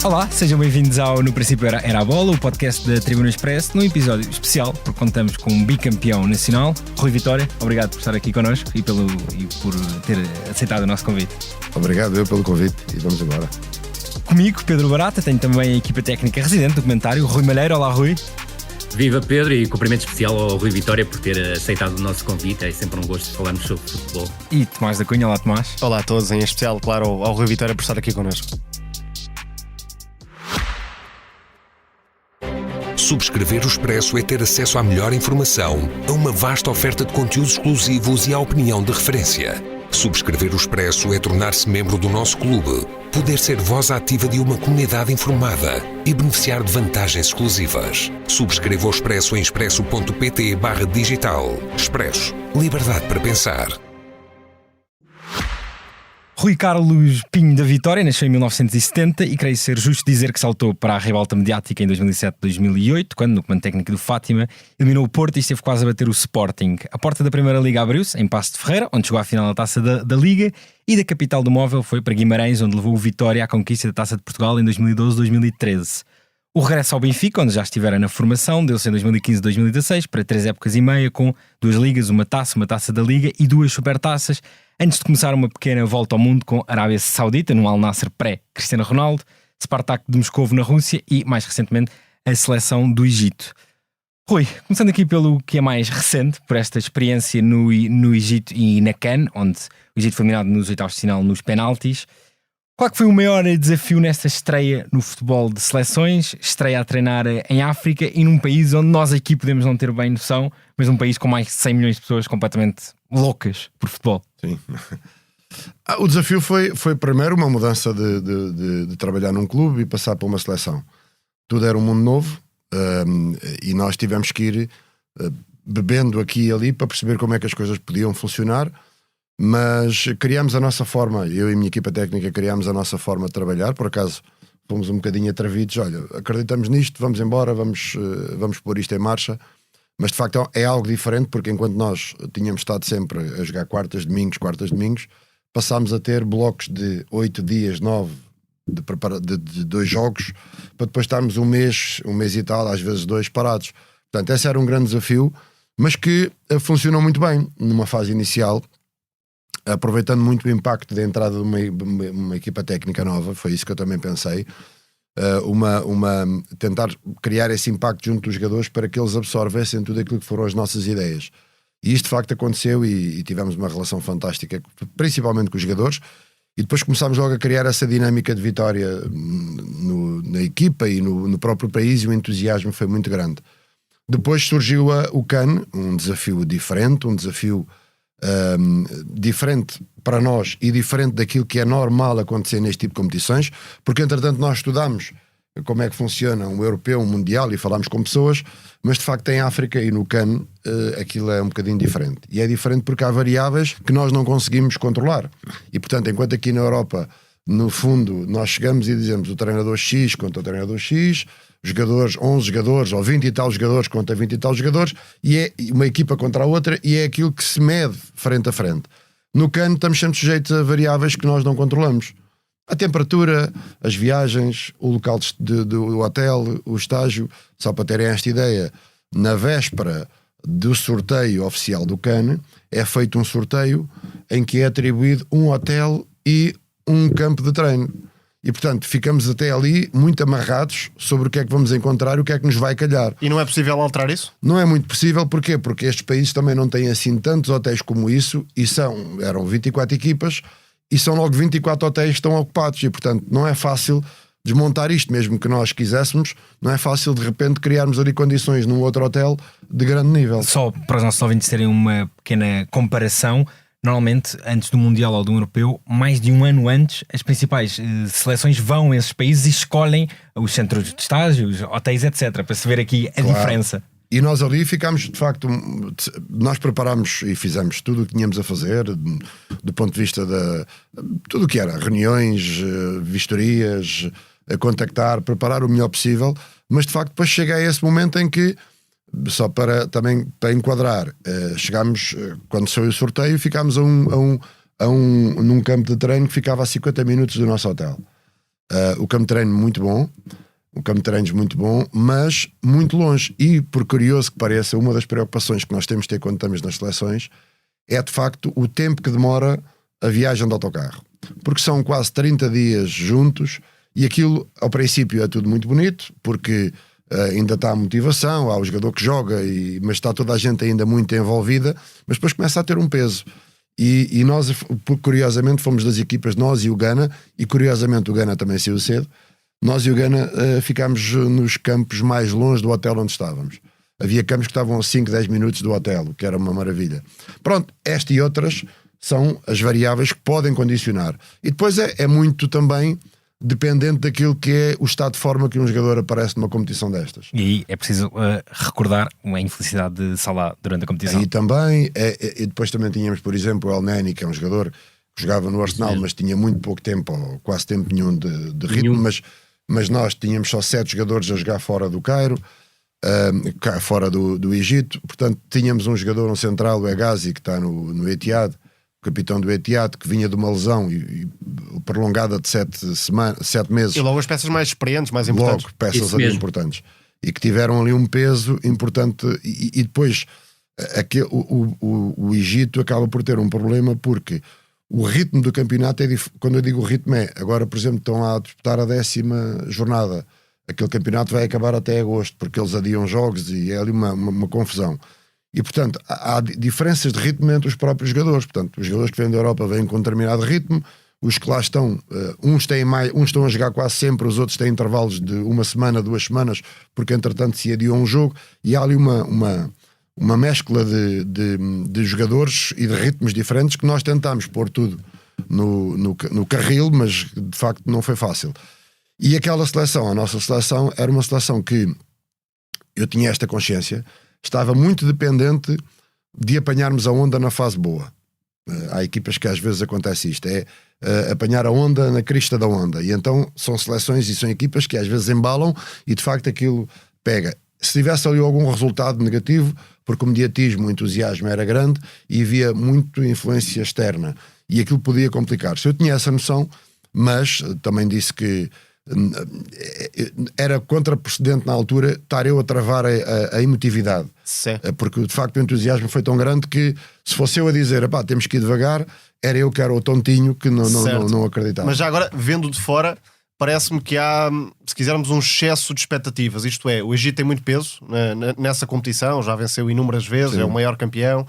Olá, sejam bem-vindos ao No Princípio Era a Bola, o podcast da Tribuna Expresso, num episódio especial, porque contamos com um bicampeão nacional, Rui Vitória. Obrigado por estar aqui connosco e por ter aceitado o nosso convite. Obrigado eu pelo convite e vamos embora. Comigo, Pedro Barata, tenho também a equipa técnica residente do comentário, Rui Malheiro. Olá, Rui. Viva Pedro, e cumprimento especial ao Rui Vitória por ter aceitado o nosso convite. É sempre um gosto falarmos sobre futebol. E Tomás da Cunha. Olá, Tomás. Olá a todos, em especial, claro, ao Rui Vitória por estar aqui connosco. Subscrever o Expresso é ter acesso à melhor informação, a uma vasta oferta de conteúdos exclusivos e à opinião de referência. Subscrever o Expresso é tornar-se membro do nosso clube, poder ser voz ativa de uma comunidade informada e beneficiar de vantagens exclusivas. Subscreva o Expresso em expresso.pt/digital. Expresso. Liberdade para pensar. Rui Carlos Pinho da Vitória nasceu em 1970 e creio ser justo dizer que saltou para a ribalta mediática em 2007-2008, quando, no comando técnico do Fátima, eliminou o Porto e esteve quase a bater o Sporting. A porta da Primeira Liga abriu-se em Paços de Ferreira, onde chegou à final da Taça da Liga, e da capital do móvel foi para Guimarães, onde levou o Vitória à conquista da Taça de Portugal em 2012-2013. O regresso ao Benfica, onde já estivera na formação, deu-se em 2015-2016 para 3 épocas e meia, com 2 ligas, uma Taça da Liga e 2 supertaças, antes de começar uma pequena volta ao mundo com Arábia Saudita, no Al Nassr pré-Cristiano Ronaldo, Spartak de Moscovo na Rússia e, mais recentemente, a seleção do Egito. Rui, começando aqui pelo que é mais recente, por esta experiência no Egito e na CAN, onde o Egito foi eliminado nos oitavos de final nos penaltis. Qual é que foi o maior desafio nesta estreia no futebol de seleções, estreia a treinar em África e num país onde nós aqui podemos não ter bem noção, mas um país com mais de 100 milhões de pessoas completamente loucas por futebol? Sim. O desafio foi primeiro uma mudança de trabalhar num clube e passar para uma seleção. Tudo era um mundo novo, e nós tivemos que ir bebendo aqui e ali para perceber como é que as coisas podiam funcionar. Mas criámos a nossa forma, eu e a minha equipa técnica criámos a nossa forma de trabalhar. Por acaso fomos um bocadinho atrevidos, olha, acreditamos nisto, vamos embora, vamos pôr isto em marcha. Mas de facto é algo diferente, porque enquanto nós tínhamos estado sempre a jogar quartas, domingos, passámos a ter blocos de 8 dias, 9 de 2 jogos, para depois estarmos um mês e tal, às vezes 2 parados. Portanto, esse era um grande desafio, mas que funcionou muito bem numa fase inicial, aproveitando muito o impacto da entrada de uma equipa técnica nova. Foi isso que eu também pensei, tentar criar esse impacto junto dos jogadores para que eles absorvessem tudo aquilo que foram as nossas ideias. E isto de facto aconteceu e tivemos uma relação fantástica, principalmente com os jogadores, e depois começámos logo a criar essa dinâmica de vitória na equipa e no próprio país, e o entusiasmo foi muito grande. Depois surgiu o CAN, um desafio diferente, diferente para nós e diferente daquilo que é normal acontecer neste tipo de competições, porque entretanto nós estudámos como é que funciona um europeu, um mundial, e falámos com pessoas, mas de facto em África e no CAN aquilo é um bocadinho diferente, e é diferente porque há variáveis que nós não conseguimos controlar, e portanto enquanto aqui na Europa no fundo nós chegamos e dizemos o treinador X contra o treinador X, jogadores, 11 jogadores ou 20 e tal jogadores contra 20 e tal jogadores, e é uma equipa contra a outra, e é aquilo que se mede frente a frente. No CAN estamos sempre sujeitos a variáveis que nós não controlamos. A temperatura, as viagens, o local do hotel, o estágio. Só para terem esta ideia, na véspera do sorteio oficial do CAN é feito um sorteio em que é atribuído um hotel e um campo de treino. E portanto ficamos até ali muito amarrados sobre o que é que vamos encontrar e o que é que nos vai calhar. E não é possível alterar isso? Não é muito possível, porquê? Porque estes países também não têm assim tantos hotéis como isso, e eram 24 equipas e são logo 24 hotéis que estão ocupados, e portanto não é fácil desmontar isto, mesmo que nós quiséssemos, não é fácil de repente criarmos ali condições num outro hotel de grande nível. Só para os nossos ouvintes terem uma pequena comparação, normalmente, antes do Mundial ou do Europeu, mais de um ano antes, as principais seleções vão a esses países e escolhem os centros de estágio, os hotéis, etc., para se ver aqui a diferença. E nós ali ficámos, de facto, nós preparámos e fizemos tudo o que tínhamos a fazer, do ponto de vista de tudo o que era, reuniões, vistorias, a contactar, preparar o melhor possível, mas de facto depois chega a esse momento em que, só para enquadrar, chegámos, quando saiu o sorteio, ficámos num campo de treino que ficava a 50 minutos do nosso hotel. O campo de treino muito bom, mas muito longe. E, por curioso que pareça, uma das preocupações que nós temos de ter quando estamos nas seleções é, de facto, o tempo que demora a viagem de autocarro. Porque são quase 30 dias juntos e aquilo, ao princípio, é tudo muito bonito, porque ainda está a motivação, há o jogador que joga, mas está toda a gente ainda muito envolvida, mas depois começa a ter um peso. E nós, curiosamente, fomos das equipas, nós e o Ghana, e curiosamente o Ghana também saiu cedo, nós e o Ghana ficámos nos campos mais longe do hotel onde estávamos. Havia campos que estavam a 5, 10 minutos do hotel, o que era uma maravilha. Pronto, esta e outras são as variáveis que podem condicionar. E depois é muito também dependente daquilo que é o estado de forma que um jogador aparece numa competição destas. E aí é preciso recordar uma infelicidade de Salah durante a competição. E também, e depois também tínhamos, por exemplo, o El Neni, que é um jogador que jogava no Arsenal, mas tinha muito pouco tempo, ou quase tempo nenhum de ritmo, mas nós tínhamos só 7 jogadores a jogar fora do Cairo, fora do Egito, portanto tínhamos um jogador, um central, o Hegazi, que está no Etihad, capitão do Etihad, que vinha de uma lesão e prolongada de 7 meses. E logo as peças mais experientes, mais importantes. Logo, peças ali importantes. E que tiveram ali um peso importante. E depois o Egito acaba por ter um problema porque o ritmo do campeonato é diferente. Quando eu digo o ritmo agora, por exemplo, estão lá a disputar a 10ª jornada. Aquele campeonato vai acabar até agosto, porque eles adiam jogos e é ali uma confusão. E, portanto, há diferenças de ritmo entre os próprios jogadores. Portanto, os jogadores que vêm da Europa vêm com um determinado ritmo, os que lá estão, uns estão a jogar quase sempre, os outros têm intervalos de 1 semana, 2 semanas, porque, entretanto, se adiou um jogo, e há ali uma mescla de jogadores e de ritmos diferentes que nós tentámos pôr tudo no carril, mas, de facto, não foi fácil. E aquela seleção, a nossa seleção, era uma seleção que eu tinha esta consciência, estava muito dependente de apanharmos a onda na fase boa. Há equipas que às vezes acontece isto, apanhar a onda na crista da onda, e então são seleções e são equipas que às vezes embalam e de facto aquilo pega. Se tivesse ali algum resultado negativo, porque o mediatismo, o entusiasmo era grande e havia muito influência externa e aquilo podia complicar-se. Eu tinha essa noção, mas também disse que era contraprocedente na altura estar eu a travar a emotividade. Sim. Porque de facto o entusiasmo foi tão grande que se fosse eu a dizer temos que ir devagar, era eu que era o tontinho que não acreditava. Mas já agora, vendo de fora, parece-me que há, se quisermos, um excesso de expectativas. Isto é, o Egito tem muito peso nessa competição, já venceu inúmeras vezes, Sim. É o maior campeão.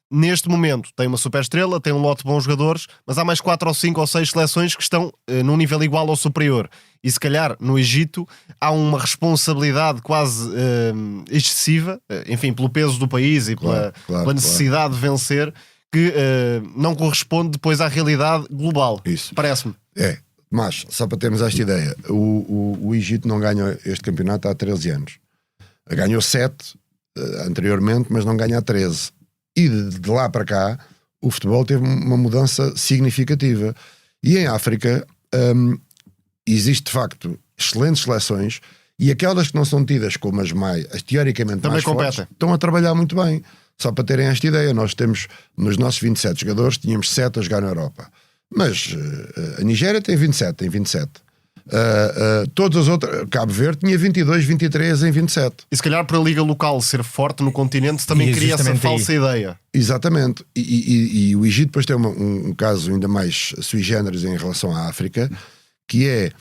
Neste momento tem uma super estrela, tem um lote de bons jogadores, mas há mais 4 ou 5 ou 6 seleções que estão num nível igual ou superior. E se calhar no Egito há uma responsabilidade quase excessiva, enfim, pelo peso do país e pela necessidade de vencer, que não corresponde depois à realidade global. Isso. Parece-me. Mas, só para termos esta ideia, o Egito não ganha este campeonato há 13 anos. Ganhou 7 anteriormente, mas não ganha há 13. E de lá para cá, o futebol teve uma mudança significativa. E em África existe de facto excelentes seleções e aquelas que não são tidas como as teoricamente também mais fortes, estão a trabalhar muito bem. Só para terem esta ideia, nós temos nos nossos 27 jogadores, tínhamos 7 a jogar na Europa. Mas a Nigéria tem 27. Todas as outras, Cabo Verde tinha 22, 23 em 27. E se calhar para a liga local ser forte no continente também cria essa falsa ideia. Exatamente. E o Egito depois tem um caso ainda mais sui generis em relação à África, que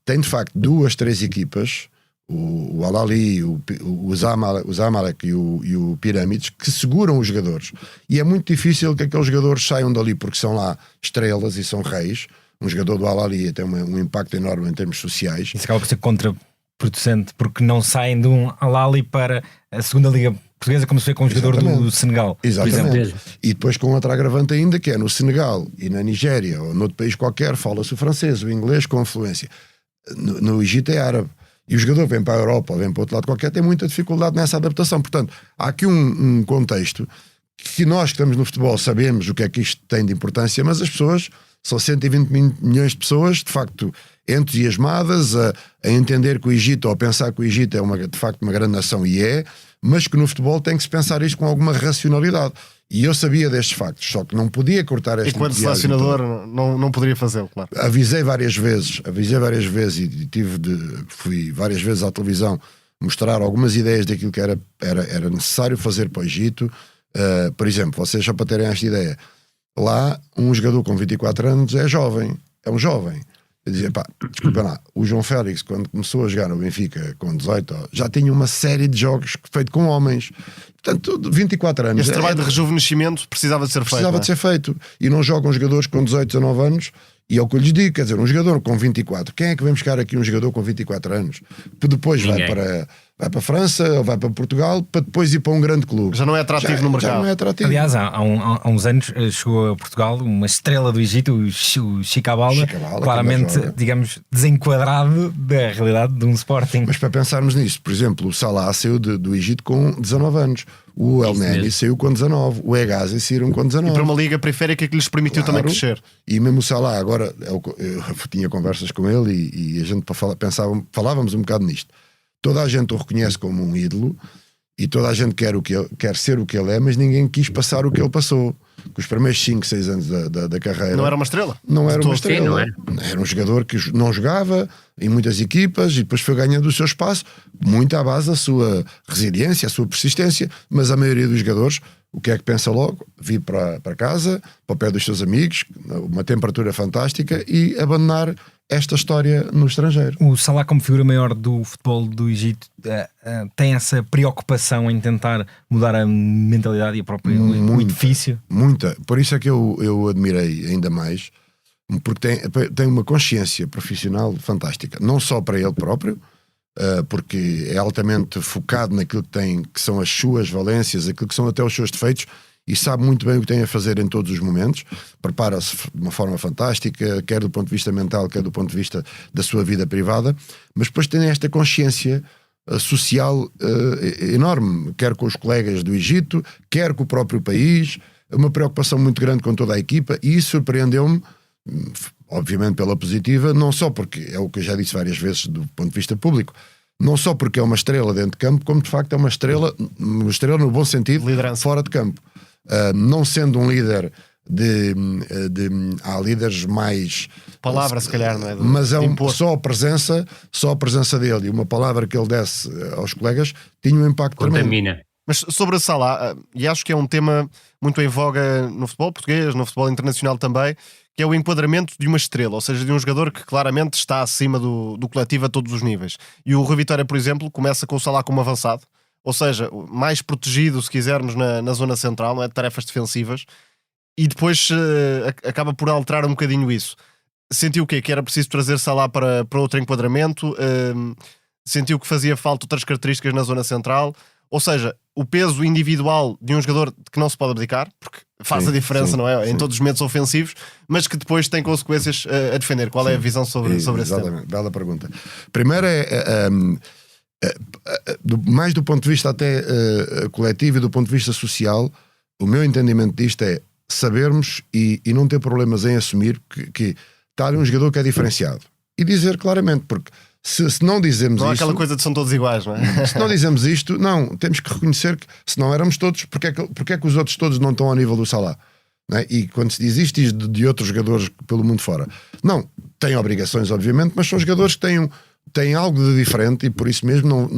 tem de facto 2, 3 equipas, o Al-Ahly, o Zamalek e o Pirâmides, que seguram os jogadores. E é muito difícil que aqueles jogadores saiam dali, porque são lá estrelas e são reis. Um jogador do Al-Ahly tem um impacto enorme em termos sociais. Isso acaba por ser contraproducente, porque não saem de um Al-Ahly para a segunda liga portuguesa, como se vê com um jogador do Senegal. Exatamente. E depois com outra agravante ainda, que é no Senegal e na Nigéria ou noutro país qualquer, fala-se o francês, o inglês com fluência. No Egito é árabe. E o jogador vem para a Europa ou vem para outro lado qualquer, tem muita dificuldade nessa adaptação. Portanto, há aqui um contexto que nós que estamos no futebol sabemos o que é que isto tem de importância, mas as pessoas, são 120 milhões de pessoas, de facto, entusiasmadas a entender que o Egito, ou a pensar que o Egito é de facto uma grande nação, mas que no futebol tem que se pensar isto com alguma racionalidade. E eu sabia destes factos, só que não podia cortar esta Enquanto selecionador não poderia fazê-lo, claro. Avisei várias vezes e fui várias vezes à televisão mostrar algumas ideias daquilo que era necessário fazer para o Egito. Por exemplo, vocês só para terem esta ideia, lá um jogador com 24 anos é um jovem. Eu dizia, desculpa lá, o João Félix, quando começou a jogar no Benfica com 18, já tinha uma série de jogos feito com homens. Portanto, 24 anos. Esse trabalho de rejuvenescimento precisava de ser feito. Precisava de ser feito. E não jogam jogadores com 18, 19 anos. E é o que eu lhes digo, quer dizer, um jogador com 24, quem é que vem buscar aqui um jogador com 24 anos? Que depois vai para a França ou vai para Portugal para depois ir para um grande clube. Já não é atrativo no mercado. Já não é atrativo. Aliás, há uns anos chegou a Portugal uma estrela do Egito, o Chicabala, claramente, digamos, desenquadrado da realidade de um Sporting. Mas para pensarmos nisso, por exemplo, o Salah saiu do Egito com 19 anos. O El Neni saiu com 19, o Hegazi saíram com 19. E para uma liga periférica que lhes permitiu também crescer. E mesmo o Salah, agora eu tinha conversas com ele e a gente falávamos um bocado nisto. Toda a gente o reconhece como um ídolo e toda a gente quer ser o que ele é, mas ninguém quis passar o que ele passou. Com os primeiros 5, 6 anos da carreira. Não era uma estrela? Não era uma estrela. Sim, não era. Era um jogador que não jogava em muitas equipas e depois foi ganhando o seu espaço, muito à base da sua resiliência, a sua persistência, mas a maioria dos jogadores, o que é que pensa logo? Vir para casa, para o pé dos seus amigos, uma temperatura fantástica e abandonar esta história no estrangeiro. O Salah, como figura maior do futebol do Egito, tem essa preocupação em tentar mudar a mentalidade e a própria o edifício? Muita. Por isso é que eu admirei ainda mais, porque tem uma consciência profissional fantástica, não só para ele próprio, porque é altamente focado naquilo que são as suas valências, aquilo que são até os seus defeitos, e sabe muito bem o que tem a fazer em todos os momentos, prepara-se de uma forma fantástica, quer do ponto de vista mental, quer do ponto de vista da sua vida privada, mas depois tem esta consciência social enorme, quer com os colegas do Egito, quer com o próprio país, uma preocupação muito grande com toda a equipa, e isso surpreendeu-me, obviamente pela positiva, não só porque é o que eu já disse várias vezes do ponto de vista público, não só porque é uma estrela dentro de campo, como de facto é uma estrela no bom sentido, liderança fora de campo. Não sendo um líder há líderes mais palavra se calhar, não é? Mas só a presença dele e uma palavra que ele desse aos colegas tinha um impacto tremendo. Mas sobre a Salah, e acho que é um tema muito em voga no futebol português, no futebol internacional também, que é o enquadramento de uma estrela, ou seja, de um jogador que claramente está acima do coletivo a todos os níveis. E o Rui Vitória, por exemplo, começa com o Salah como avançado, ou seja, mais protegido, se quisermos, na zona central, não é? De tarefas defensivas, e depois acaba por alterar um bocadinho isso. Sentiu o quê? Que era preciso trazer Salah para outro enquadramento? Sentiu que fazia falta outras características na zona central? Ou seja, o peso individual de um jogador que não se pode abdicar, porque faz a diferença, não é? Em todos os momentos ofensivos, mas que depois tem consequências a defender. Qual é a visão sobre esse tema? Bela pergunta. Primeiro mais do ponto de vista até coletivo e do ponto de vista social, o meu entendimento disto é sabermos e não ter problemas em assumir que está ali um jogador que é diferenciado e dizer claramente, porque se não dizemos não há isto, aquela coisa de são todos iguais, não é? Se não dizemos isto, não, temos que reconhecer que se não éramos todos, porque é que os outros todos não estão ao nível do Salah? Não é? E quando se diz isto, diz de outros jogadores pelo mundo fora, não, têm obrigações obviamente, mas são jogadores que têm algo de diferente e por isso mesmo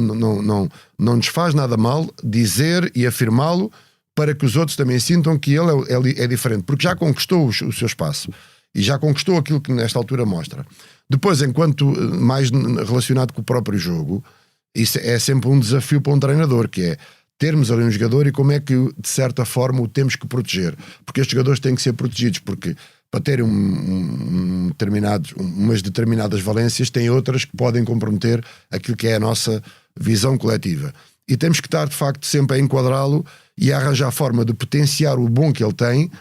não nos faz nada mal dizer e afirmá-lo para que os outros também sintam que ele é diferente, porque já conquistou o seu espaço e já conquistou aquilo que nesta altura mostra. Depois, enquanto mais relacionado com o próprio jogo, isso é sempre um desafio para um treinador, que é termos ali um jogador e como é que de certa forma o temos que proteger, porque estes jogadores têm que ser protegidos, porque para terem umas determinadas valências, tem outras que podem comprometer aquilo que é a nossa visão coletiva. E temos que estar, de facto, sempre a enquadrá-lo e a arranjar a forma de potenciar o bom que ele tem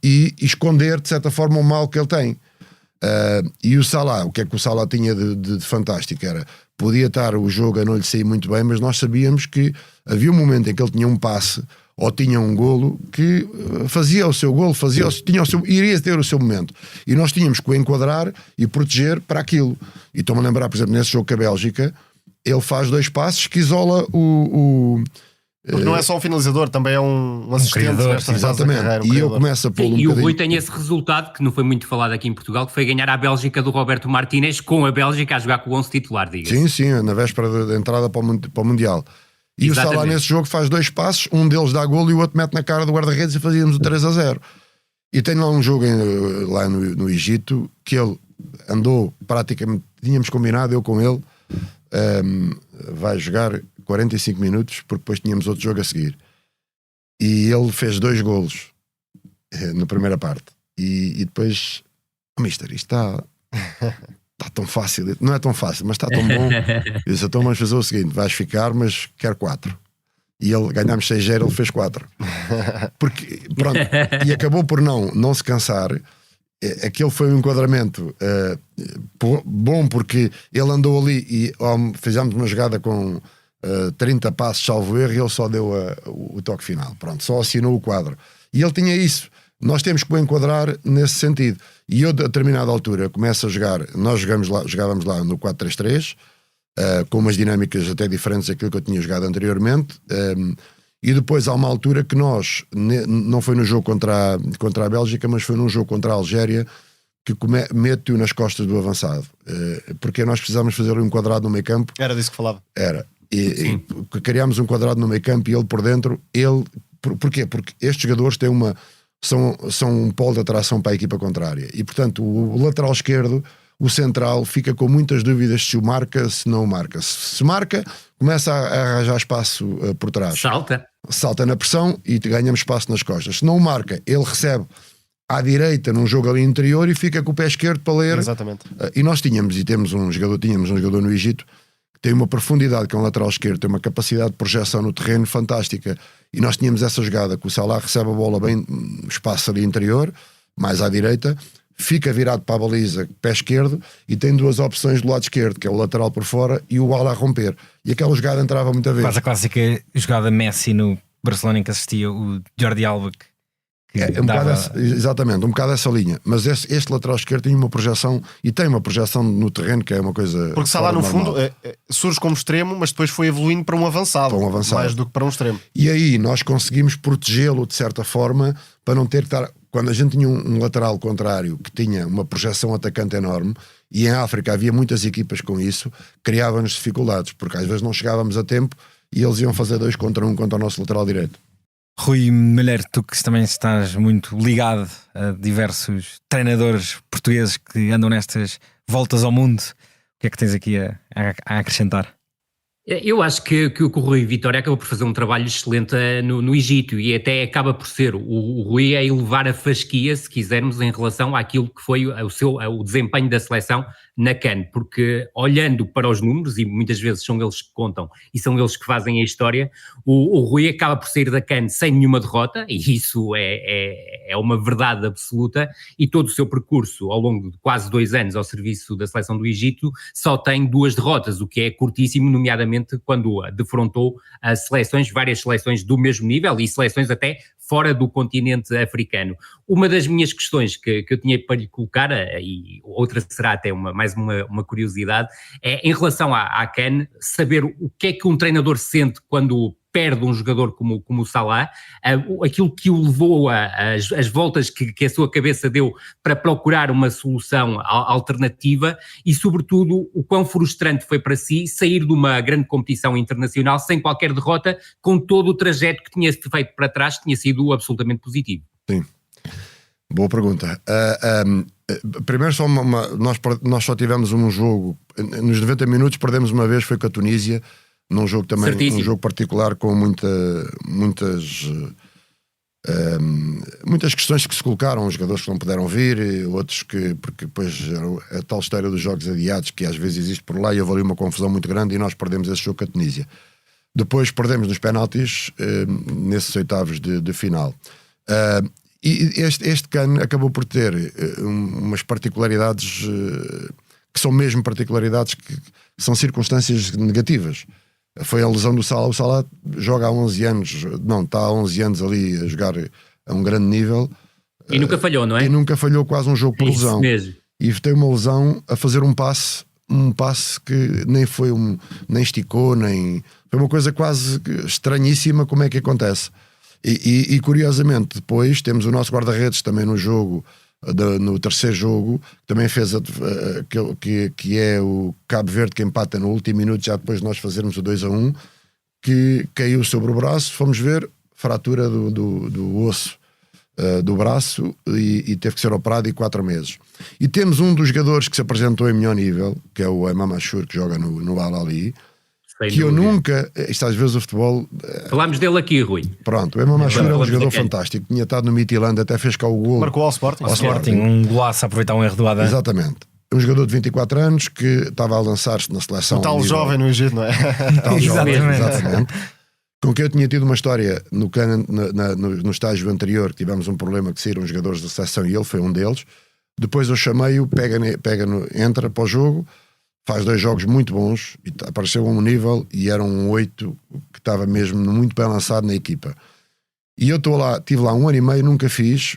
e esconder, de certa forma, o mal que ele tem. E o Salah, o que é que o Salah tinha de fantástico? Podia estar o jogo a não lhe sair muito bem, mas nós sabíamos que havia um momento em que ele tinha um passe ou tinha um golo que fazia o seu golo, iria ter o seu momento. E nós tínhamos que o enquadrar e proteger para aquilo. E estou-me a lembrar, por exemplo, nesse jogo com a Bélgica, ele faz 2 passes que isola Porque não é só um finalizador, também é um assistente criador, nesta fase da Exatamente. carreira, um E eu criador. começo a pô-lo um E o bocadinho. Rui tem esse resultado que não foi muito falado aqui em Portugal, que foi ganhar a Bélgica do Roberto Martínez, com a Bélgica a jogar com o 11 titular, diga-se. Sim, na véspera da entrada para o Mundial. E o Salah Exatamente. nesse jogo faz 2 passos, um deles dá golo e o outro mete na cara do guarda-redes e fazíamos o 3-0. E tem lá um jogo lá no Egito que ele andou praticamente, tínhamos combinado, eu com ele, vai jogar 45 minutos porque depois tínhamos outro jogo a seguir. E ele fez 2 golos na primeira parte. E depois, mister, isto está tão fácil. Não é tão fácil, mas está tão bom. Eu disse, então vamos fazer o seguinte: vais ficar, mas quero 4. E ele, ganhámos 6-0, ele fez 4. Porque, pronto, e acabou por não se cansar. Aquele foi um enquadramento bom, porque ele andou ali e fizemos uma jogada com 30 passos, salvo erro, e ele só deu o toque final. Pronto, só assinou o quadro. E ele tinha isso. Nós temos que o enquadrar nesse sentido. E eu, a determinada altura, começo a jogar. Nós jogávamos lá no 4-3-3, com umas dinâmicas até diferentes daquilo que eu tinha jogado anteriormente. E depois há uma altura que nós, não foi no jogo contra a Bélgica, mas foi num jogo contra a Algéria, que mete-o nas costas do avançado. Porque nós precisávamos fazer um quadrado no meio campo. Era disso que falava. Era. E criámos um quadrado no meio campo e ele por dentro. Porquê? Porque estes jogadores têm são um polo de atração para a equipa contrária. E portanto o lateral esquerdo, o central, fica com muitas dúvidas se o marca, se não o marca. Se marca, começa a arranjar espaço por trás. Salta na pressão e ganhamos espaço nas costas. Se não o marca, ele recebe à direita num jogo ali interior e fica com o pé esquerdo para ler. Exatamente. E nós tínhamos um jogador no Egito que tem uma profundidade, que é um lateral esquerdo, tem uma capacidade de projeção no terreno fantástica. E nós tínhamos essa jogada que o Salah recebe a bola bem no espaço ali interior, mais à direita, fica virado para a baliza, pé esquerdo, e tem 2 opções do lado esquerdo, que é o lateral por fora e o ala a romper. E aquela jogada entrava muita vez. Quase a clássica jogada Messi no Barcelona em que assistia o Jordi Alba, que exatamente, um bocado essa linha. Mas este lateral esquerdo tem uma projeção, e tem uma projeção no terreno que é uma coisa. Porque Salah no fundo surge como extremo, mas depois foi evoluindo para um avançado, mais do que para um extremo. E aí nós conseguimos protegê-lo de certa forma, para não ter que estar. Quando a gente tinha um lateral contrário que tinha uma projeção atacante enorme, e em África havia muitas equipas com isso, criava-nos dificuldades, porque às vezes não chegávamos a tempo e eles iam fazer 2 contra 1 contra o nosso lateral direito. Rui Malheiro, tu que também estás muito ligado a diversos treinadores portugueses que andam nestas voltas ao mundo, o que é que tens aqui a acrescentar? Eu acho que o Rui Vitória acabou por fazer um trabalho excelente no Egito, e até acaba por ser o Rui a elevar a fasquia, se quisermos, em relação àquilo que foi o desempenho da seleção na CAN, porque olhando para os números, e muitas vezes são eles que contam e são eles que fazem a história, o Rui acaba por sair da CAN sem nenhuma derrota, e isso é uma verdade absoluta, e todo o seu percurso ao longo de quase 2 anos ao serviço da seleção do Egito só tem 2 derrotas, o que é curtíssimo, nomeadamente quando defrontou várias seleções do mesmo nível e seleções até fora do continente africano. Uma das minhas questões que eu tinha para lhe colocar, e outra será até mais uma curiosidade, é em relação à CAN, saber o que é que um treinador sente quando perde um jogador como o Salah, aquilo que o levou as voltas que a sua cabeça deu para procurar uma solução alternativa, e sobretudo o quão frustrante foi para si sair de uma grande competição internacional sem qualquer derrota, com todo o trajeto que tinha feito para trás, que tinha sido absolutamente positivo. Sim, boa pergunta. Primeiro nós só tivemos um jogo, nos 90 minutos perdemos uma vez, foi com a Tunísia, num jogo também, Certíssimo. Um jogo particular com muitas questões que se colocaram, os jogadores que não puderam vir, outros porque depois a tal história dos jogos adiados que às vezes existe por lá, e houve ali uma confusão muito grande e nós perdemos esse jogo com a Tunísia. Depois perdemos nos penaltis nesses oitavos de final. E este CAN acabou por ter umas particularidades que são mesmo particularidades que são circunstâncias negativas. Foi a lesão do Salah. O Salah joga há 11 anos, está há 11 anos ali a jogar a um grande nível. E nunca falhou, não é? E nunca falhou quase um jogo por lesão. Isso mesmo. E tem uma lesão a fazer um passe um passe que nem foi nem esticou, nem foi uma coisa quase estranhíssima. Como é que acontece? E curiosamente depois temos o nosso guarda-redes também no jogo, no terceiro jogo, também fez que é o Cabo Verde, que empata no último minuto, já depois de nós fazermos o 2-1, que caiu sobre o braço, fomos ver, fratura do osso do braço, e teve que ser operado, e 4 meses. E temos um dos jogadores que se apresentou em melhor nível, que é o Imam Ashur, que joga no Al-Ahly, que eu nunca, isto às vezes o futebol... Falámos dele aqui, Rui. Pronto, o Imam Ashur é um jogador fantástico, tinha estado no Midtjylland, até fez cá o gol. Marcou ao Sporting. Ao Sporting, um golaço a aproveitar um erro do Adam. Exatamente. Um jogador de 24 anos que estava a lançar-se na seleção. Um tal jovem no Egito, não é? Tal jovem, Exatamente. exatamente. Com quem eu tinha tido uma história no estágio anterior, que tivemos um problema que saíram jogadores da seleção e ele foi um deles. Depois eu chamei-o, entra para o jogo, faz 2 jogos muito bons, e apareceu a um nível, e era um 8 que estava mesmo muito bem lançado na equipa. E eu estive lá 1 ano e meio, nunca fiz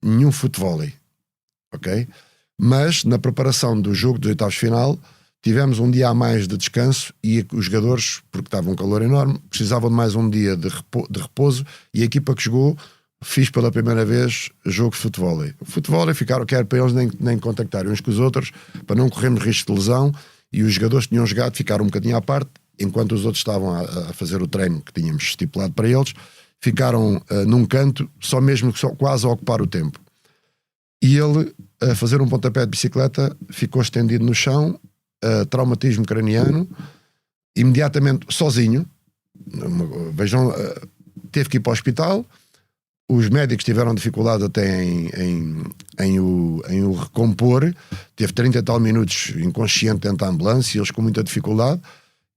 nenhum futevôlei, ok? Mas na preparação do jogo dos oitavos de final, tivemos um dia a mais de descanso, e os jogadores, porque estava um calor enorme, precisavam de mais um dia de repouso, e a equipa que jogou, fiz pela primeira vez jogo de futevôlei. O futevôlei ficaram, quer para eles nem contactarem uns com os outros, para não corrermos risco de lesão, e os jogadores que tinham jogado ficaram um bocadinho à parte, enquanto os outros estavam a fazer o treino que tínhamos estipulado para eles, ficaram num canto, quase a ocupar o tempo. E ele, a fazer um pontapé de bicicleta, ficou estendido no chão, traumatismo craniano, imediatamente sozinho. Vejam, teve que ir para o hospital. Os médicos tiveram dificuldade até em o recompor. Teve 30 e tal minutos inconsciente dentro da ambulância, eles com muita dificuldade.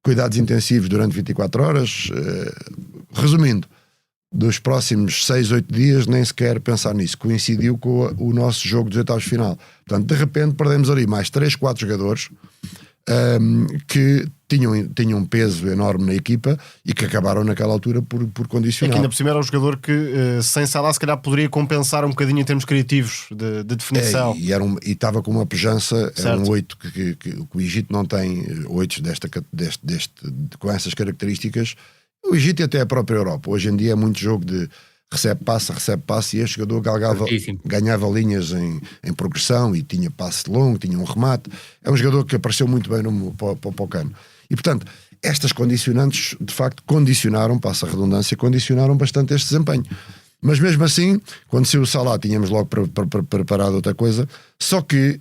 Cuidados intensivos durante 24 horas. Resumindo, dos próximos 6, 8 dias, nem sequer pensar nisso. Coincidiu com o nosso jogo dos oitavos de final. Portanto, de repente, perdemos ali mais 3, 4 jogadores que tinham um peso enorme na equipa e que acabaram naquela altura por condicionar. É que ainda por cima era um jogador que sem Salah se calhar poderia compensar um bocadinho em termos criativos de definição. E estava com uma pujança, era Certo. um 8 que o Egito não tem 8 com essas características. O Egito e até a própria Europa. Hoje em dia é muito jogo de recebe passe, e este jogador ganhava linhas em progressão, e tinha passe longo, tinha um remate. É um jogador que apareceu muito bem para o cano. E portanto, estas condicionantes de facto passa a redundância, condicionaram bastante este desempenho. Mas mesmo assim, quando saiu o Salah, tínhamos logo preparado outra coisa. Só que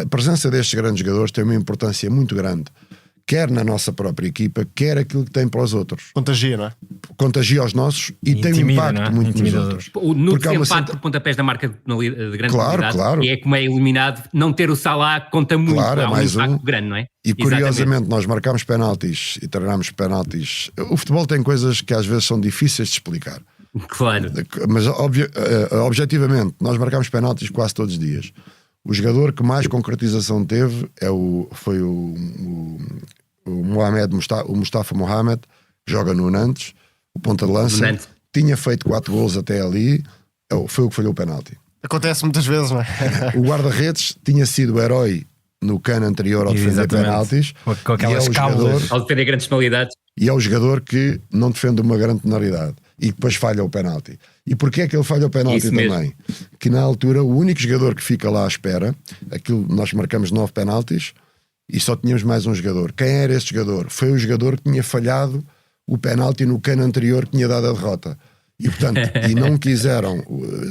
a presença destes grandes jogadores tem uma importância muito grande, quer na nossa própria equipa, quer aquilo que tem para os outros. Contagia, não é? Contagia aos nossos e tem um impacto muito nos outros. No Porque há uma desempate por pontapés da marca de grande qualidade, claro. e é como é eliminado, não ter o Salah conta muito, Claro, é há um mais impacto grande, não é? E curiosamente nós marcámos penaltis e treinámos penaltis. O futebol tem coisas que às vezes são difíceis de explicar. Claro. Mas objetivamente, nós marcámos penaltis quase todos os dias. O jogador que mais concretização teve foi o Mustafa Mohamed, que joga no Nantes, o ponta de lança, tinha feito 4 golos até ali, foi o que falhou o penalti. Acontece muitas vezes, não é? O guarda-redes tinha sido o herói no cano anterior ao defender penaltis, com aquelas cábulas, ao defender grandes penalidades. e é o jogador que não defende uma grande penalidade e depois falha o penalti. E porquê é que ele falha o penalti também? Que na altura o único jogador que fica lá à espera, nós marcamos 9 penaltis e só tínhamos mais um jogador. Quem era esse jogador? Foi o jogador que tinha falhado o penalti no cano anterior, que tinha dado a derrota. E portanto, não quiseram,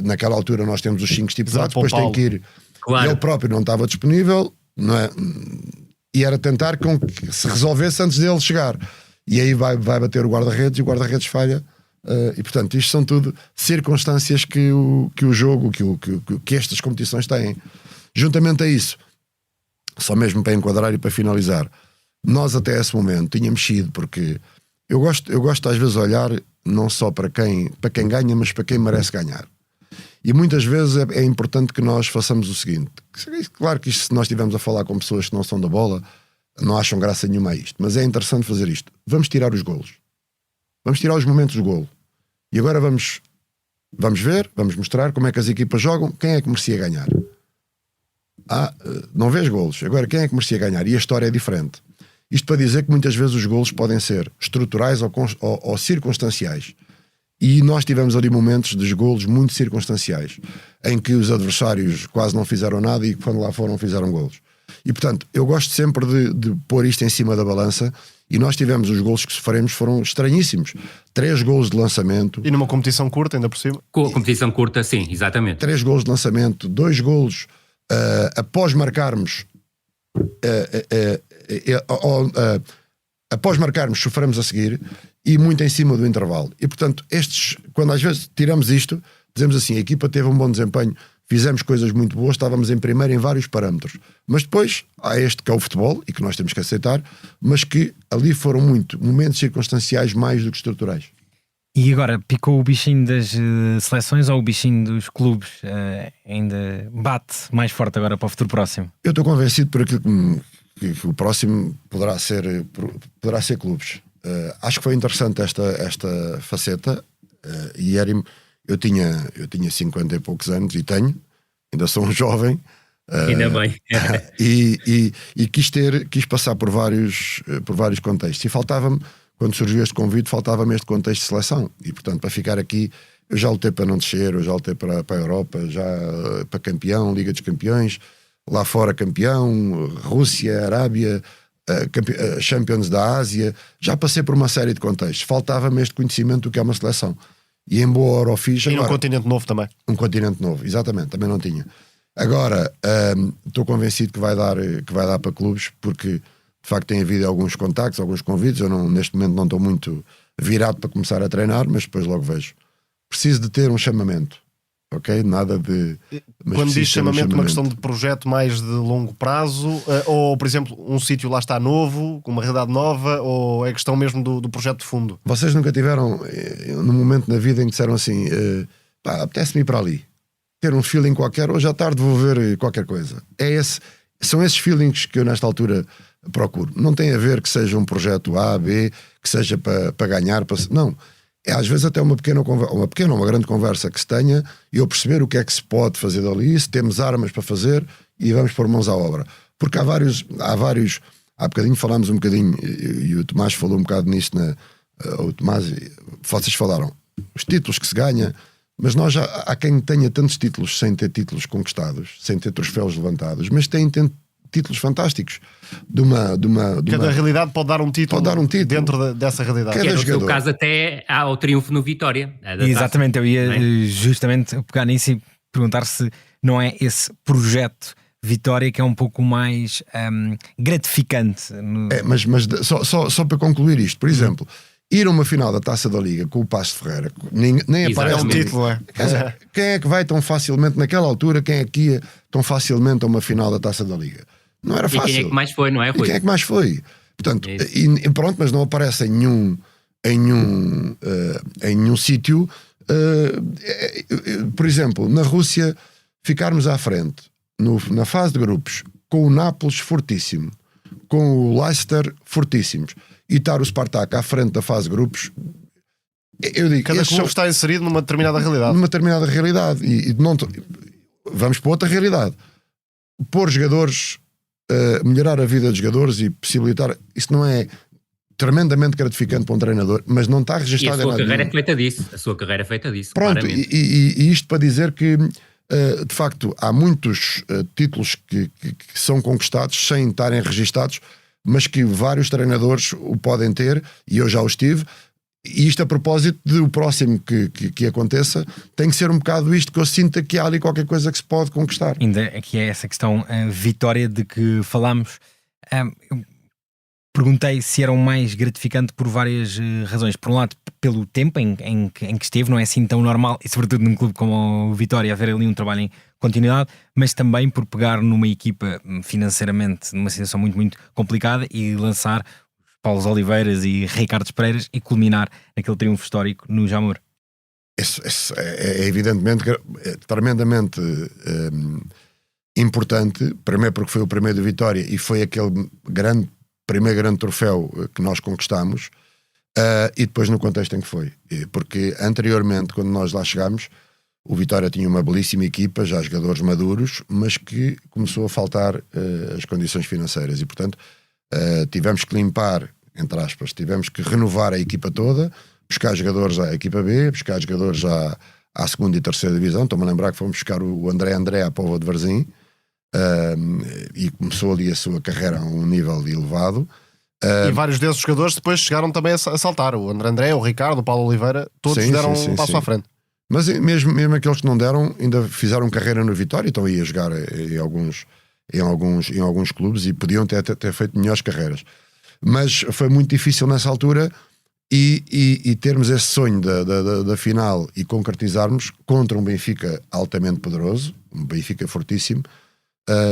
naquela altura nós temos os 5 estipulados, depois tem que ir. Claro. E ele próprio não estava disponível, não é? E era tentar com que se resolvesse antes dele chegar. E aí vai bater o guarda-redes, e o guarda-redes falha. E portanto, isto são tudo circunstâncias que o jogo, que estas competições têm. Juntamente a isso, só mesmo para enquadrar e para finalizar, nós até esse momento tínhamos sido, porque eu gosto às vezes de olhar não só para quem ganha, mas para quem merece ganhar. E muitas vezes é importante que nós façamos o seguinte: claro que isto, se nós estivermos a falar com pessoas que não são da bola, não acham graça nenhuma a isto, mas é interessante fazer isto. Vamos tirar os golos, vamos tirar os momentos do golo, e agora vamos ver, vamos mostrar como é que as equipas jogam, quem é que merecia ganhar. não vês golos. Agora, quem é que merecia ganhar? E a história é diferente. Isto para dizer que muitas vezes os golos podem ser estruturais ou circunstanciais. E nós tivemos ali momentos de golos muito circunstanciais, em que os adversários quase não fizeram nada e quando lá foram fizeram golos. E portanto, eu gosto sempre de pôr isto em cima da balança. E nós tivemos os golos que sofremos, foram estranhíssimos. 3 golos de lançamento. E numa competição curta, ainda por cima. Com a competição curta, sim, exatamente. 3 golos de lançamento, 2 golos após marcarmos. Após marcarmos, sofremos a seguir. E muito em cima do intervalo. E portanto, quando às vezes tiramos isto, dizemos assim, a equipa teve um bom desempenho, fizemos coisas muito boas, estávamos em primeiro em vários parâmetros. Mas depois há este que é o futebol, e que nós temos que aceitar, mas que ali foram muito momentos circunstanciais mais do que estruturais. E agora, picou o bichinho das seleções ou o bichinho dos clubes ainda bate mais forte agora para o futuro próximo? Eu estou convencido por aquilo que o próximo poderá ser clubes. Acho que foi interessante esta faceta, e eu tinha 50 e poucos anos e ainda sou um jovem. Ainda bem. e quis passar por vários contextos. E faltava-me, quando surgiu este convite, faltava-me este contexto de seleção. E portanto, para ficar aqui, eu já lutei para não descer, eu já lutei para a Europa, já para campeão, Liga dos Campeões, lá fora campeão, Rússia, Arábia, Champions da Ásia. Já passei por uma série de contextos. Faltava-me este conhecimento do que é uma seleção. E em boa hora o fiz. E num continente novo também. Um continente novo, exatamente, também não tinha. Agora, estou convencido que vai dar para clubes, porque de facto tem havido alguns contactos, alguns convites. Eu neste momento não estou muito virado para começar a treinar, mas depois logo vejo. Preciso de ter um chamamento, ok? Nada de... Quando diz chamamento, uma questão de projeto mais de longo prazo, ou por exemplo, um sítio lá está novo, com uma realidade nova, ou é questão mesmo do projeto de fundo? Vocês nunca tiveram num momento na vida em que disseram assim, apetece-me ir para ali, ter um feeling qualquer, hoje à tarde vou ver qualquer coisa. São esses feelings que eu nesta altura procuro. Não tem a ver que seja um projeto A, B, que seja para ganhar, não. É às vezes até uma grande conversa que se tenha, e eu perceber o que é que se pode fazer dali, se temos armas para fazer, e vamos pôr mãos à obra. Porque há vários, há bocadinho falámos um bocadinho, e o Tomás falou um bocado nisto, o Tomás, vocês falaram, os títulos que se ganha, mas há quem tenha tantos títulos sem ter títulos conquistados, sem ter troféus levantados, mas tem títulos fantásticos Cada realidade pode dar um título, dentro dessa realidade. Que é no seu caso até ao triunfo no Vitória. Exatamente, eu ia justamente pegar nisso e perguntar se não é esse projeto Vitória que é um pouco mais gratificante. Mas só para concluir isto, por exemplo, ir a uma final da Taça da Liga com o Paço de Ferreira, nem aparece um título, quem é que vai tão facilmente naquela altura, quem é que ia tão facilmente a uma final da Taça da Liga? Não era fácil. E quem é que mais foi, não é, Rui? E quem é que mais foi? Portanto, pronto, mas não aparece em nenhum sítio. Por exemplo, na Rússia, ficarmos à frente na fase de grupos com o Nápoles fortíssimo, com o Leicester fortíssimos, e estar o Spartak à frente da fase de grupos, eu digo, cada clube está inserido numa determinada realidade. E vamos para outra realidade. Pôr jogadores, melhorar a vida dos jogadores e possibilitar, isso não é tremendamente gratificante para um treinador, mas não está registado. E a sua carreira é feita disso. Pronto, e isto para dizer que de facto há muitos títulos que são conquistados sem estarem registados, mas que vários treinadores o podem ter, e eu já os tive. E isto a propósito do próximo que aconteça, tem que ser um bocado isto, que eu sinta que há ali qualquer coisa que se pode conquistar. Ainda que é essa questão, Vitória, de que falámos, eu perguntei se era o mais gratificante por várias razões. Por um lado, pelo tempo em que esteve, não é assim tão normal, e sobretudo num clube como o Vitória, haver ali um trabalho em continuidade, mas também por pegar numa equipa financeiramente numa situação muito, muito complicada e lançar Paulo Oliveiras e Ricardo Pereiras e culminar naquele triunfo histórico no Jamor. Isso é evidentemente tremendamente importante, primeiro porque foi o primeiro do Vitória e foi aquele primeiro grande troféu que nós conquistamos, e depois no contexto em que foi. Porque anteriormente, quando nós lá chegámos, o Vitória tinha uma belíssima equipa, já jogadores maduros, mas que começou a faltar as condições financeiras e, portanto, tivemos que limpar, entre aspas, tivemos que renovar a equipa toda, buscar jogadores à equipa B, buscar jogadores à segunda e terceira divisão. Estou-me a lembrar que fomos buscar o André à Póvoa de Varzim, e começou ali a sua carreira a um nível elevado. E vários desses jogadores depois chegaram também a saltar. O André, o Ricardo, o Paulo Oliveira, todos deram um passo à frente. Mas mesmo aqueles que não deram, ainda fizeram carreira no Vitória, então ia jogar em alguns clubes e podiam ter feito melhores carreiras. Mas foi muito difícil nessa altura e termos esse sonho da final e concretizarmos contra um Benfica altamente poderoso, um Benfica fortíssimo.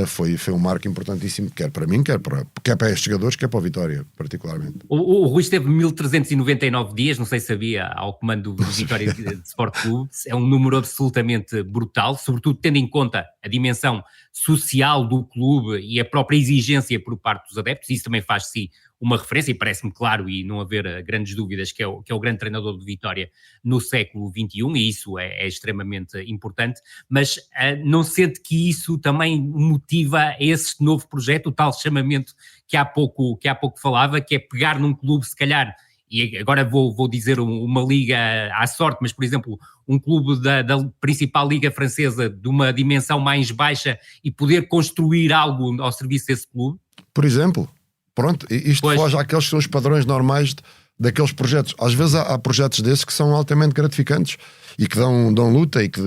Foi um marco importantíssimo, quer para mim, quer para estes jogadores, quer para o Vitória, particularmente. O Rui esteve 1399 dias, não sei se sabia, ao comando do Vitória de Sport Clube. É um número absolutamente brutal, sobretudo tendo em conta a dimensão social do clube e a própria exigência por parte dos adeptos. Isso também faz de si uma referência, e parece-me claro, e não haver grandes dúvidas, que é o grande treinador de Vitória no século XXI, e isso é extremamente importante. Mas não sente que isso também motiva esse novo projeto, o tal chamamento que há pouco falava, que é pegar num clube, se calhar, e agora vou dizer uma liga à sorte, mas, por exemplo, um clube da principal liga francesa de uma dimensão mais baixa e poder construir algo ao serviço desse clube? Por exemplo, pronto, isto foge àqueles que são os padrões normais daqueles projetos. Às vezes há projetos desses que são altamente gratificantes e que dão luta e que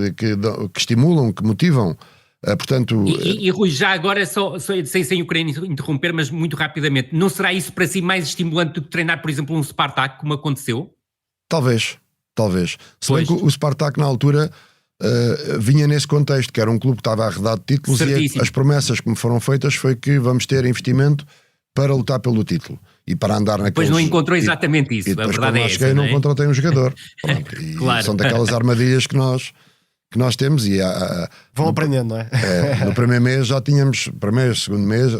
estimulam, que motivam. Portanto, e Rui, já agora, sem o querer interromper, mas muito rapidamente, não será isso para si mais estimulante do que treinar, por exemplo, um Spartak, como aconteceu? Talvez. Se bem que o Spartak na altura vinha nesse contexto, que era um clube que estava arredado de títulos. Certíssimo. E as promessas que me foram feitas foi que vamos ter investimento para lutar pelo título e para andar naqueles... Pois não encontrou exatamente isso, a verdade é essa. Cheguei, não contratei um jogador. Pronto, e claro. São daquelas armadilhas que nós temos e vão aprendendo, não é? No primeiro mês já tínhamos, segundo mês,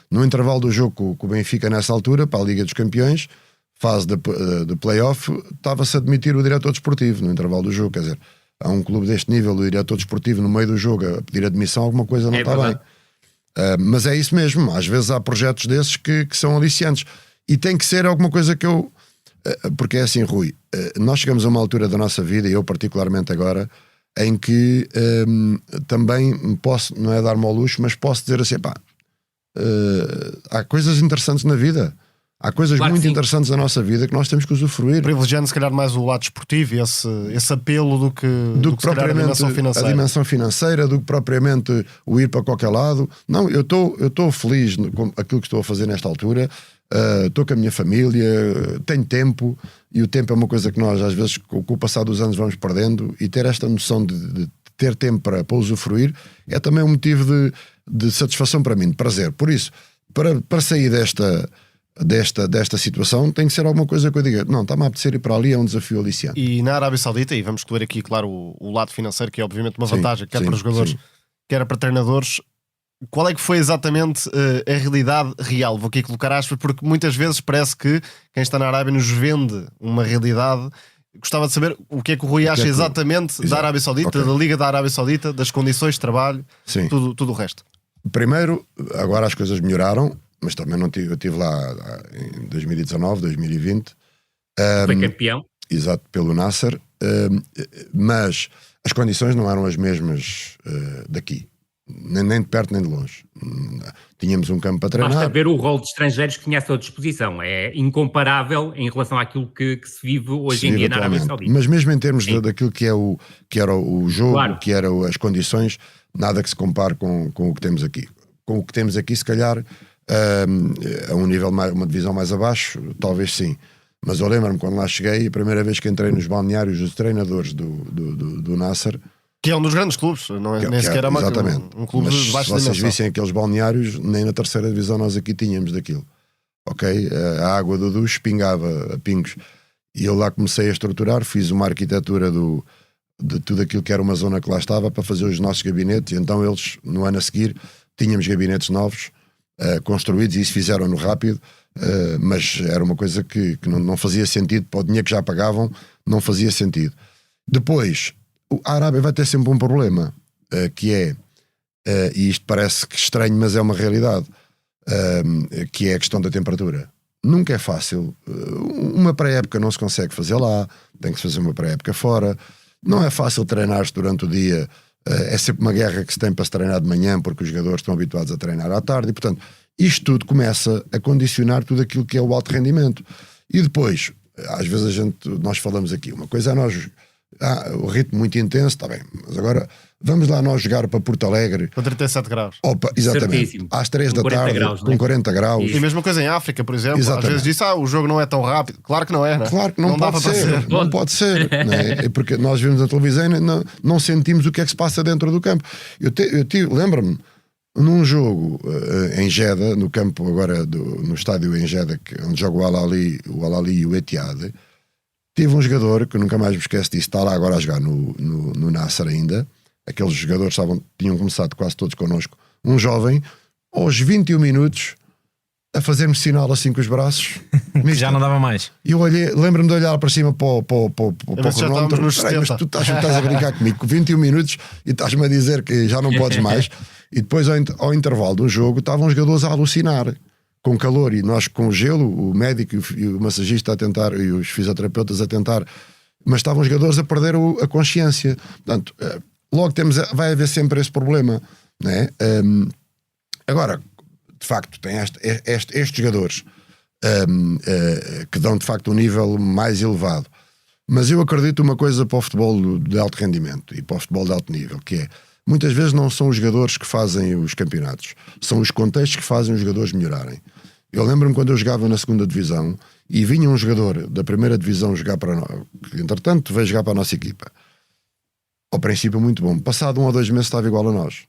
no intervalo do jogo com o Benfica nessa altura, para a Liga dos Campeões, fase de play-off, estava-se a admitir o diretor desportivo no intervalo do jogo. Quer dizer, há um clube deste nível, o diretor desportivo no meio do jogo a pedir admissão, alguma coisa não está bem. Mas é isso mesmo, às vezes há projetos desses que são aliciantes e tem que ser alguma coisa que eu... Porque é assim, Rui, nós chegamos a uma altura da nossa vida, e eu particularmente agora, em que também posso, não é dar-me ao luxo, mas posso dizer assim, há coisas interessantes na vida. Há coisas claro muito interessantes na nossa vida que nós temos que usufruir. Privilegiando se calhar mais o lado esportivo e esse apelo do que propriamente a dimensão financeira, do que propriamente o ir para qualquer lado. Não, eu estou feliz com aquilo que estou a fazer nesta altura. Estou com a minha família, tenho tempo, e o tempo é uma coisa que nós às vezes com o passar dos anos vamos perdendo, e ter esta noção de ter tempo para usufruir é também um motivo de satisfação para mim, de prazer. Por isso, para sair desta situação tem que ser alguma coisa que eu diga, não, está-me a apetecer ir para ali, é um desafio aliciante. E na Arábia Saudita, e vamos escolher aqui claro o lado financeiro, que é obviamente uma vantagem, quer para os jogadores, quer para treinadores. Qual é que foi exatamente a realidade real? Vou aqui colocar aspas, porque muitas vezes parece que quem está na Arábia nos vende uma realidade. Gostava de saber o que é que o Rui acha exatamente da Arábia Saudita, da Liga da Arábia Saudita, das condições de trabalho, tudo o resto. Primeiro, agora as coisas melhoraram, mas também eu estive lá em 2019, 2020. Foi campeão. Exato, pelo Nasser. Mas as condições não eram as mesmas daqui. Nem de perto nem de longe. Tínhamos um campo para treinar. Basta ver o rol de estrangeiros que tinha à sua disposição. É incomparável em relação àquilo que se vive hoje em dia na Arábia Saudita. Mas mesmo em termos daquilo que era o jogo, claro, que eram as condições, nada que se compare com o que temos aqui. Com o que temos aqui, se calhar, a um nível, uma divisão mais abaixo, talvez sim. Mas eu lembro-me quando lá cheguei, a primeira vez que entrei nos balneários dos treinadores do Nasser, que é um dos grandes clubes, não é, nem sequer é um clube de baixa dimensão. Se vocês vissem aqueles balneários, nem na terceira divisão nós aqui tínhamos daquilo. Ok? A água do duche pingava a pingos. E eu lá comecei a estruturar, fiz uma arquitetura de tudo aquilo que era uma zona que lá estava para fazer os nossos gabinetes. E então eles, no ano a seguir, tínhamos gabinetes novos, construídos, e isso fizeram-no rápido. Mas era uma coisa que não fazia sentido, para o dinheiro que já pagavam, não fazia sentido. Depois, a Arábia vai ter sempre um problema, que é, e isto parece que estranho, mas é uma realidade, que é a questão da temperatura. Nunca é fácil. Uma pré-época não se consegue fazer lá, tem que se fazer uma pré-época fora. Não é fácil treinar-se durante o dia. É sempre uma guerra que se tem para se treinar de manhã, porque os jogadores estão habituados a treinar à tarde. E, portanto, isto tudo começa a condicionar tudo aquilo que é o alto rendimento. E depois, às vezes nós falamos aqui, uma coisa é nós... o ritmo muito intenso, está bem, mas agora vamos lá nós jogar para Porto Alegre Com 37 graus. Opa, exatamente, Certíssimo. às 3 Com da 40 tarde, graus, com não é? 40 graus. E a mesma coisa em África, por exemplo. Exatamente. Às vezes diz, o jogo não é tão rápido. Claro que não é, né? Claro que não dá pode para ser, parecer. não pode ser, não é? É porque nós vimos na televisão e não sentimos o que é que se passa dentro do campo. Lembro-me, num jogo em Jeddah, no campo agora, no estádio em Jeddah, onde joga o Al-Ahly e o Etihad, tive um jogador, que eu nunca mais me esqueço disso, está lá agora a jogar no Nasser ainda. Aqueles jogadores tinham começado quase todos connosco. Um jovem, aos 21 minutos, a fazer-me sinal assim com os braços. Que já não dava mais. E eu lembro-me de olhar para cima para o Mas já cronómetro. estávamos nos Peraí, mas 70. tu estás a brincar comigo com 21 minutos e estás-me a dizer que já não podes mais. E depois, ao intervalo do jogo, estavam os jogadores a alucinar com calor e nós com gelo, o médico e o massagista a tentar, e os fisioterapeutas a tentar, mas estavam os jogadores a perder a consciência. Portanto, logo vai haver sempre esse problema, né? Agora, de facto, tem estes jogadores que dão de facto um nível mais elevado, mas eu acredito uma coisa para o futebol de alto rendimento e para o futebol de alto nível, que é, muitas vezes não são os jogadores que fazem os campeonatos, são os contextos que fazem os jogadores melhorarem. Eu lembro-me quando eu jogava na 2ª divisão e vinha um jogador da 1ª divisão jogar para nós, que entretanto veio jogar para a nossa equipa. Ao princípio muito bom, passado 1 ou 2 meses estava igual a nós.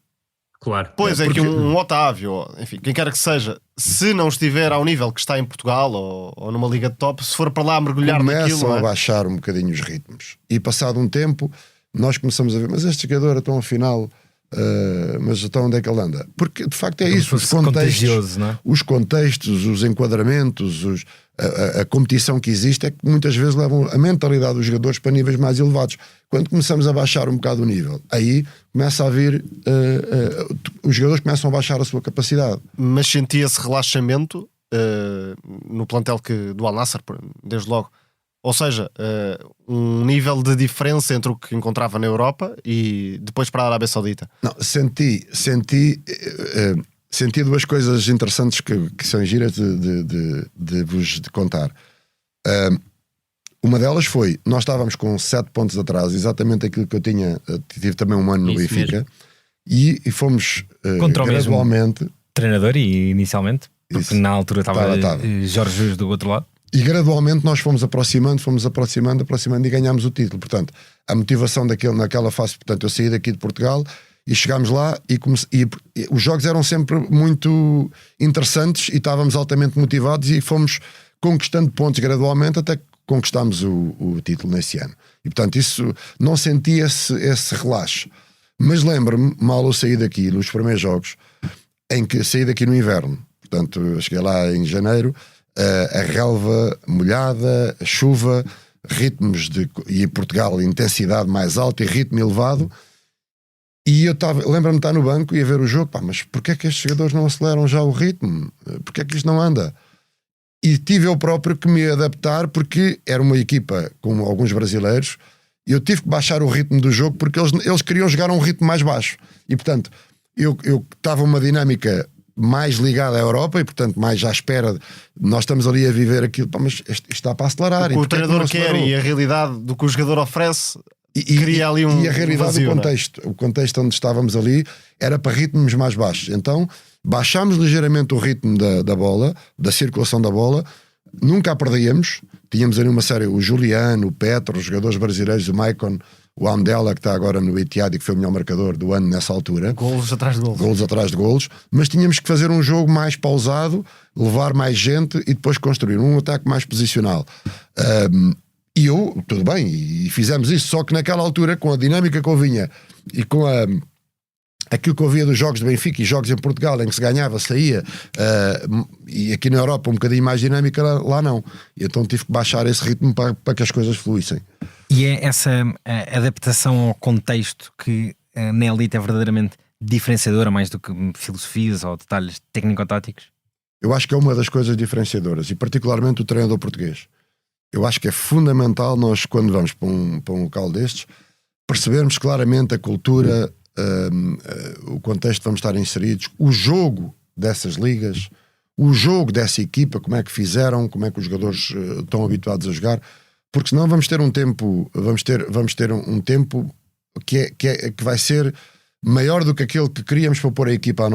Claro. Pois é porque- que um Otávio, ou, enfim, quem quer que seja, se não estiver ao nível que está em Portugal ou numa liga de top, se for para lá mergulhar naquilo, Começam não a é? baixar um bocadinho os ritmos e passado um tempo nós começamos a ver, mas este jogador então afinal mas então onde é que ele anda? Porque de facto é Como se isso, os fosse contextos, contagioso, não é? os contextos, os enquadramentos, a competição que existe é que muitas vezes levam a mentalidade dos jogadores para níveis mais elevados. Quando começamos a baixar um bocado o nível, aí começa a vir os jogadores começam a baixar a sua capacidade. Mas senti esse relaxamento no plantel do Al Nassr, desde logo. Ou seja, um nível de diferença entre o que encontrava na Europa e depois para a Arábia Saudita. Não, senti duas coisas interessantes que são giras de vos contar. Uma delas foi, nós estávamos com 7 pontos de atraso, exatamente aquilo que eu tive também um ano no Isso Benfica, e fomos Contra o mesmo gradualmente, treinador e inicialmente, porque Isso. na altura estava Estava. Jorge Jesus do outro lado. e gradualmente nós fomos aproximando e ganhámos o título. Portanto, a motivação naquela fase, portanto, eu saí daqui de Portugal e chegámos lá e os jogos eram sempre muito interessantes e estávamos altamente motivados e fomos conquistando pontos gradualmente até que conquistámos o título nesse ano. E portanto isso, não senti esse relaxo. Mas lembro-me, mal eu saí daqui nos primeiros jogos, em que saí daqui no inverno, portanto eu cheguei lá em janeiro, a relva molhada, a chuva, ritmos e em Portugal intensidade mais alta e ritmo elevado. E eu lembro-me de estar no banco e a ver o jogo, mas porquê é que estes jogadores não aceleram já o ritmo? Porquê é que isto não anda? E tive eu próprio que me adaptar, porque era uma equipa com alguns brasileiros e eu tive que baixar o ritmo do jogo porque eles queriam jogar a um ritmo mais baixo. E portanto, eu estava uma dinâmica mais ligada à Europa e portanto mais à espera. Nós estamos ali a viver aquilo, mas isto está para acelerar. O que o porquê é que treinador não quer acelerou? e a realidade do que o jogador oferece E cria ali um e a realidade vazio, do não é? contexto. O contexto onde estávamos ali era para ritmos mais baixos. Então baixámos ligeiramente o ritmo da bola, da circulação da bola. Nunca a perdíamos. Tínhamos ali uma série, o Juliano, o Petro, os jogadores brasileiros, o Maicon, o Amdela, que está agora no Etihad e que foi o melhor marcador do ano nessa altura. Golos atrás de golos. Golos atrás de golos, mas tínhamos que fazer um jogo mais pausado, levar mais gente e depois construir um ataque mais posicional. E eu, tudo bem, e fizemos isso, só que naquela altura, com a dinâmica que eu vinha e com aquilo que eu via dos jogos de Benfica e jogos em Portugal, em que se ganhava, saía, e aqui na Europa um bocadinho mais dinâmica, lá não. E então tive que baixar esse ritmo para que as coisas fluíssem. E é essa adaptação ao contexto que na elite é verdadeiramente diferenciadora, mais do que filosofias ou detalhes técnico-táticos? Eu acho que é uma das coisas diferenciadoras, e particularmente o treinador português. Eu acho que é fundamental nós, quando vamos para um local destes, percebermos claramente a cultura, o contexto que vamos estar inseridos, o jogo dessas ligas, o jogo dessa equipa, como é que fizeram, como é que os jogadores estão habituados a jogar, porque senão vamos ter um tempo, um tempo que vai ser maior do que aquele que queríamos para pôr a equipa ao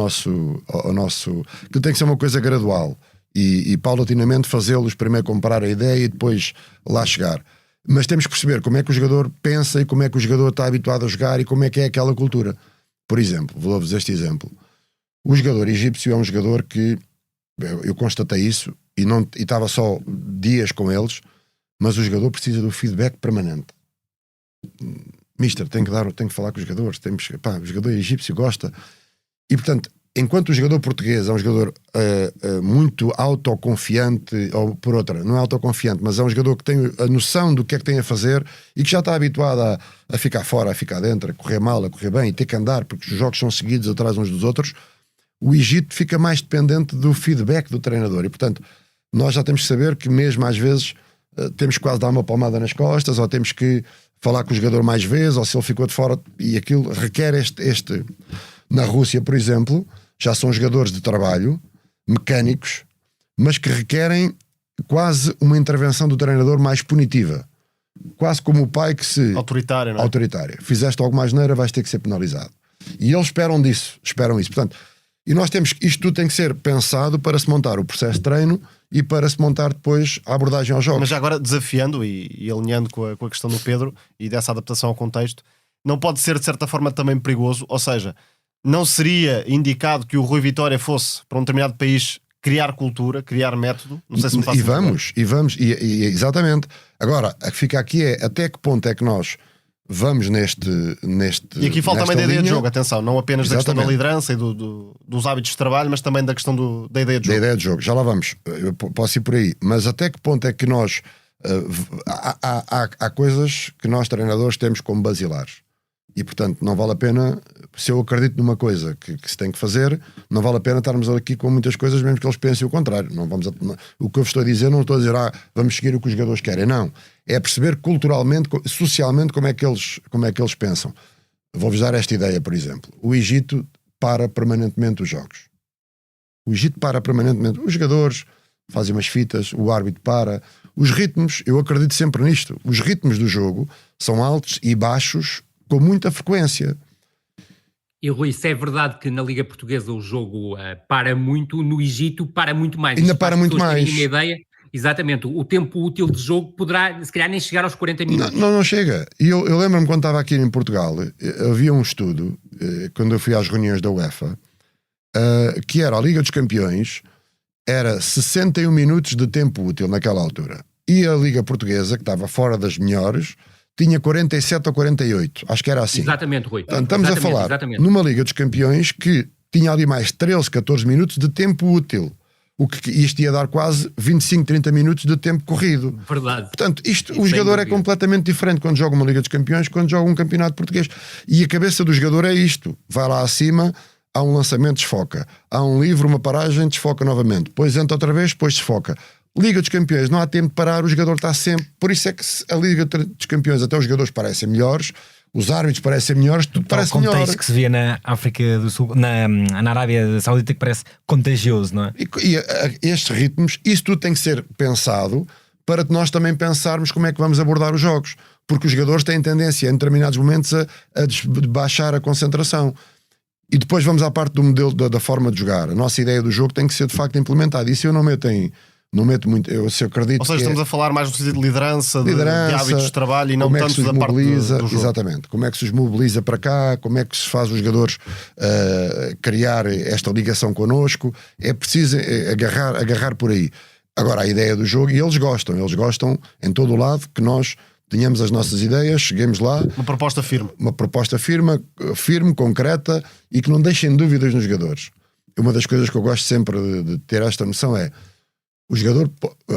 nosso que tem que ser uma coisa gradual e paulatinamente fazê-los primeiro comprar a ideia e depois lá chegar. Mas temos que perceber como é que o jogador pensa e como é que o jogador está habituado a jogar e como é que é aquela cultura. Por exemplo, vou-vos este exemplo. O jogador egípcio é um jogador que eu constatei isso e estava só dias com eles, mas o jogador precisa do feedback permanente. Mister, tem que falar com os jogadores, o jogador egípcio gosta. E portanto, enquanto o jogador português é um jogador muito autoconfiante, ou por outra, não é autoconfiante, mas é um jogador que tem a noção do que é que tem a fazer e que já está habituado a ficar fora, a ficar dentro, a correr mal, a correr bem e ter que andar, porque os jogos são seguidos atrás uns dos outros, o Egito fica mais dependente do feedback do treinador. E portanto, nós já temos que saber que mesmo às vezes temos quase de dar uma palmada nas costas, ou temos que falar com o jogador mais vezes, ou se ele ficou de fora, e aquilo requer este. Na Rússia, por exemplo, já são jogadores de trabalho, mecânicos, mas que requerem quase uma intervenção do treinador mais punitiva. Quase como o pai que se... Autoritária, não é? Autoritária. Fizeste alguma asneira, vais ter que ser penalizado. E eles esperam isso. Portanto, e nós temos isto tudo tem que ser pensado para se montar o processo de treino e para se montar depois a abordagem aos jogos. Mas já agora desafiando e alinhando com a questão do Pedro e dessa adaptação ao contexto, não pode ser de certa forma também perigoso? Ou seja, não seria indicado que o Rui Vitória fosse para um determinado país criar cultura, criar método? Não sei se me faço entender. Exatamente. Agora, a que fica aqui é até que ponto é que nós vamos neste e aqui falta também da ideia de jogo, atenção, não apenas Exatamente. da questão da liderança e dos hábitos de trabalho, mas também da questão da ideia de jogo. Da ideia de jogo, já lá vamos, eu posso ir por aí, mas até que ponto é que nós há coisas que nós treinadores temos como basilares e portanto não vale a pena, se eu acredito numa coisa que se tem que fazer, não vale a pena estarmos aqui com muitas coisas mesmo que eles pensem o contrário. O que eu vos estou a dizer, não estou a dizer vamos seguir o que os jogadores querem, não, é perceber culturalmente, socialmente como é que eles pensam. Vou-vos dar esta ideia, por exemplo, o Egito para permanentemente os jogos, os jogadores fazem umas fitas, o árbitro para, os ritmos, eu acredito sempre nisto, os ritmos do jogo são altos e baixos com muita frequência. E Rui, se é verdade que na Liga Portuguesa o jogo para muito, no Egito para muito mais. Ainda para muito mais. Uma ideia, exatamente, o tempo útil de jogo poderá, se calhar, nem chegar aos 40 minutos. Não chega. E eu lembro-me quando estava aqui em Portugal, havia um estudo, quando eu fui às reuniões da UEFA, que era a Liga dos Campeões, era 61 minutos de tempo útil naquela altura. E a Liga Portuguesa, que estava fora das melhores, tinha 47 ou 48, acho que era assim. Exatamente, Rui. Portanto, estamos a falar numa Liga dos Campeões que tinha ali mais 13, 14 minutos de tempo útil. O que isto ia dar quase 25, 30 minutos de tempo corrido. Verdade. Portanto, o jogador é completamente diferente quando joga uma Liga dos Campeões, quando joga um campeonato português. E a cabeça do jogador é isto. Vai lá acima, há um lançamento, desfoca. Há um livre, uma paragem, desfoca novamente. Depois entra outra vez, depois desfoca. Liga dos Campeões, não há tempo de parar, o jogador está sempre... Por isso é que a Liga dos Campeões, até os jogadores parecem melhores, os árbitros parecem melhores, tudo parece melhor. O contexto que se vê na África do Sul, na Arábia Saudita, que parece contagioso, não é? E estes ritmos, isso tudo tem que ser pensado para que nós também pensarmos como é que vamos abordar os jogos. Porque os jogadores têm tendência, em determinados momentos, a baixar a concentração. E depois vamos à parte do modelo, da forma de jogar. A nossa ideia do jogo tem que ser, de facto, implementada. Isso eu não meto muito, eu acredito. Ou seja, estamos a falar mais no sentido de liderança, de hábitos de trabalho e não tanto da parte do jogo. Exatamente, como é que se os mobiliza para cá, como é que se faz os jogadores criar esta ligação connosco. É preciso agarrar por aí. Agora, a ideia do jogo, e eles gostam em todo o lado que nós tenhamos as nossas ideias, cheguemos lá. Uma proposta firme, concreta e que não deixem dúvidas nos jogadores. Uma das coisas que eu gosto sempre de ter esta noção é: o jogador,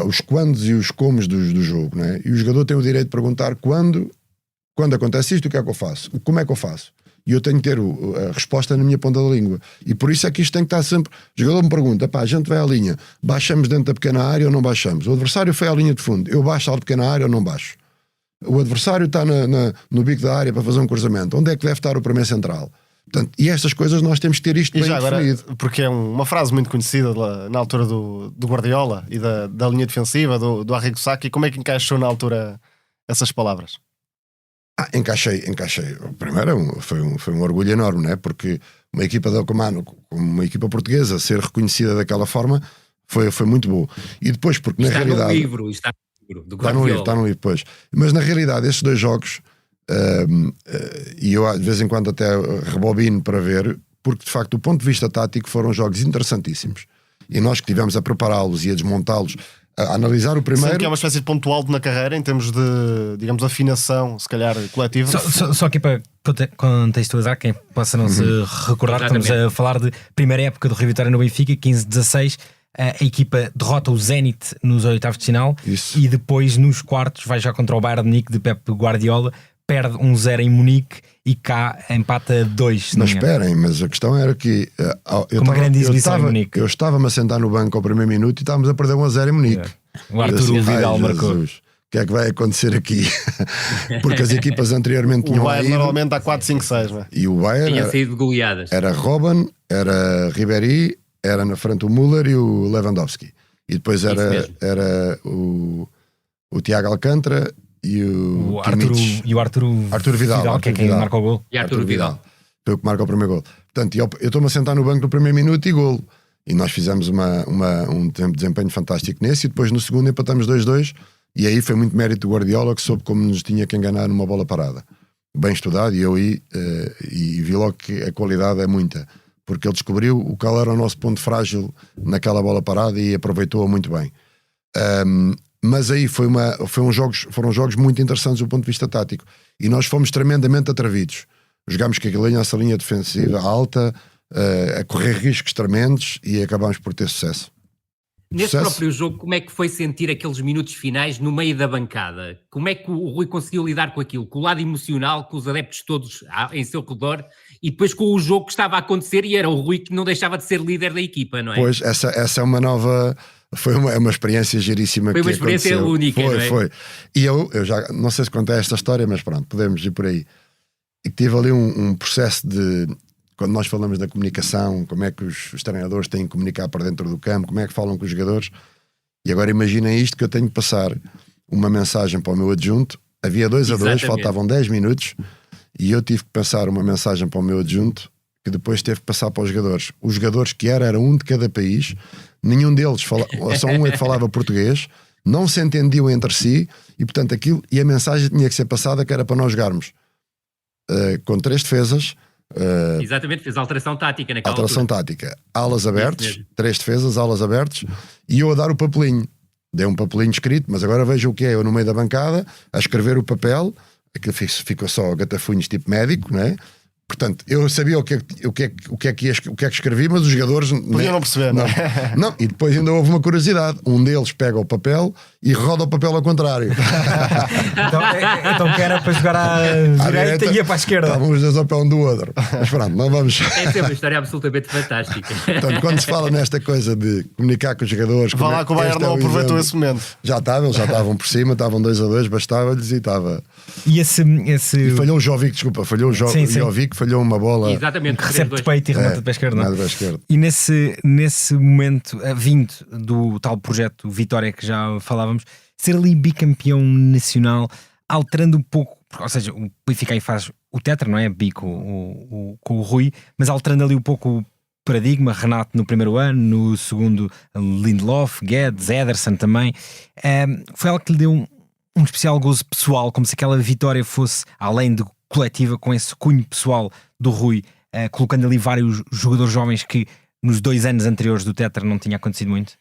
os quandos e os comos do jogo, né? E o jogador tem o direito de perguntar quando acontece isto, o que é que eu faço? Como é que eu faço? E eu tenho que ter a resposta na minha ponta da língua. E por isso é que isto tem que estar sempre... O jogador me pergunta, pá, a gente vai à linha, baixamos dentro da pequena área ou não baixamos? O adversário foi à linha de fundo, eu baixo à pequena área ou não baixo? O adversário está no bico da área para fazer um cruzamento, onde é que deve estar o primeiro central? Portanto, e estas coisas nós temos que ter isto E bem já agora, definido. porque é uma frase muito conhecida na altura do Guardiola e da linha defensiva, do Arrigo Sacchi, como é que encaixou na altura essas palavras? Encaixei. Primeiro foi um orgulho enorme, né? Porque uma equipa da Comano, como uma equipa portuguesa, ser reconhecida daquela forma foi muito bom. E depois, porque na realidade... Está no livro do Guardiola. Está no livro, depois. Mas na realidade, esses dois jogos, e eu de vez em quando até rebobino para ver, porque de facto, do ponto de vista tático, foram jogos interessantíssimos. E nós que estivemos a prepará-los e a desmontá-los, a analisar o primeiro... Sendo que é uma espécie de ponto alto na carreira, em termos de, digamos, afinação, se calhar, coletiva. Só aqui para contextualizar, quem possa não se recordar, Exatamente. estamos a falar de primeira época do Rui Vitória no Benfica, 15-16, a equipa derrota o Zenit nos oitavos de final. Isso. E depois nos quartos vai já contra o Bayern de Munique de Pep Guardiola, perde 1-0 em Munique e cá empata 2. Mas esperem, mas a questão era que grande exibição em Munique. eu estava-me a sentar no banco ao primeiro minuto e estávamos a perder 1-0 em Munique. O Arturo Eu assim, Vidal marcou. Jesus, o que é que vai acontecer aqui? Porque as equipas anteriormente O tinham Bayern ido, normalmente há 4, 5, 6, não é? e o Bayern Tinha sido goleadas. era Robben, era Ribéry, era na frente o Müller e o Lewandowski. E depois era o Tiago Alcântara e o Arturo Vidal, que é quem marca o gol. E Arturo Vidal. Foi o que marca o primeiro gol. Portanto, eu estou-me a sentar no banco no primeiro minuto e golo. E nós fizemos um tempo de desempenho fantástico nesse, e depois no segundo empatamos 2-2, e aí foi muito mérito do Guardiola, que soube como nos tinha que enganar numa bola parada. Bem estudado, e eu e vi logo que a qualidade é muita, porque ele descobriu qual era o nosso ponto frágil naquela bola parada e aproveitou-a muito bem. Mas aí foram jogos muito interessantes do ponto de vista tático, e nós fomos tremendamente atrevidos. Jogámos com essa linha defensiva alta, a correr riscos tremendos, e acabámos por ter sucesso. Nesse próprio jogo, como é que foi sentir aqueles minutos finais no meio da bancada? Como é que o Rui conseguiu lidar com aquilo? Com o lado emocional, com os adeptos todos em seu redor, e depois com o jogo que estava a acontecer, e era o Rui que não deixava de ser líder da equipa, não é? Pois, essa é uma nova... Foi uma experiência giríssima. Foi uma experiência única, não é? Foi. E eu já não sei se contei esta história, mas pronto, podemos ir por aí. E tive ali um processo de... Quando nós falamos da comunicação, como é que os treinadores têm que comunicar para dentro do campo, como é que falam com os jogadores. E agora imaginem isto, que eu tenho que passar uma mensagem para o meu adjunto. Havia 2-2, faltavam 10 minutos, e eu tive que passar uma mensagem para o meu adjunto, que depois teve que passar para os jogadores. Os jogadores que era um de cada país, nenhum deles só um é que falava português, não se entendiam entre si, e portanto e a mensagem tinha que ser passada, que era para nós jogarmos com 3 defesas. Exatamente, fez alteração tática naquela alteração tática, alas abertas, 3 defesas, alas abertas, e eu a dar o papelinho. Dei um papelinho escrito, mas agora veja o que é, eu no meio da bancada a escrever o papel, aquilo ficou só gatafunhos tipo médico, não é? Portanto, eu sabia o que é que escrevi, mas os jogadores podiam não perceber, não. E depois ainda houve uma curiosidade. Um deles pega o papel e roda o papel ao contrário. então que era para jogar à direita e ia para a esquerda. Estavam os dois ao pé um do outro. Mas pronto, não vamos. Essa é uma história absolutamente fantástica. Portanto, quando se fala nesta coisa de comunicar com os jogadores. Vá lá que o Bayern não aproveitou esse momento. Já estavam por cima, estavam 2-2, bastava-lhes e estava. E esse... falhou o Jovic, falhou o Jovic, falhou uma bola. Exatamente, recebe de peito e remata de pé esquerdo. E nesse momento, vindo do tal projeto Vitória que já falávamos, ser ali bicampeão nacional, alterando um pouco, ou seja, o Benfica aí faz o tetra, não é? Bico com o Rui, mas alterando ali um pouco o paradigma. Renato no primeiro ano, no segundo Lindelof, Guedes, Ederson também. Foi algo que lhe deu um especial gozo pessoal, como se aquela vitória fosse, além de coletiva, com esse cunho pessoal do Rui, colocando ali vários jogadores jovens que nos 2 anos anteriores do tetra não tinha acontecido muito?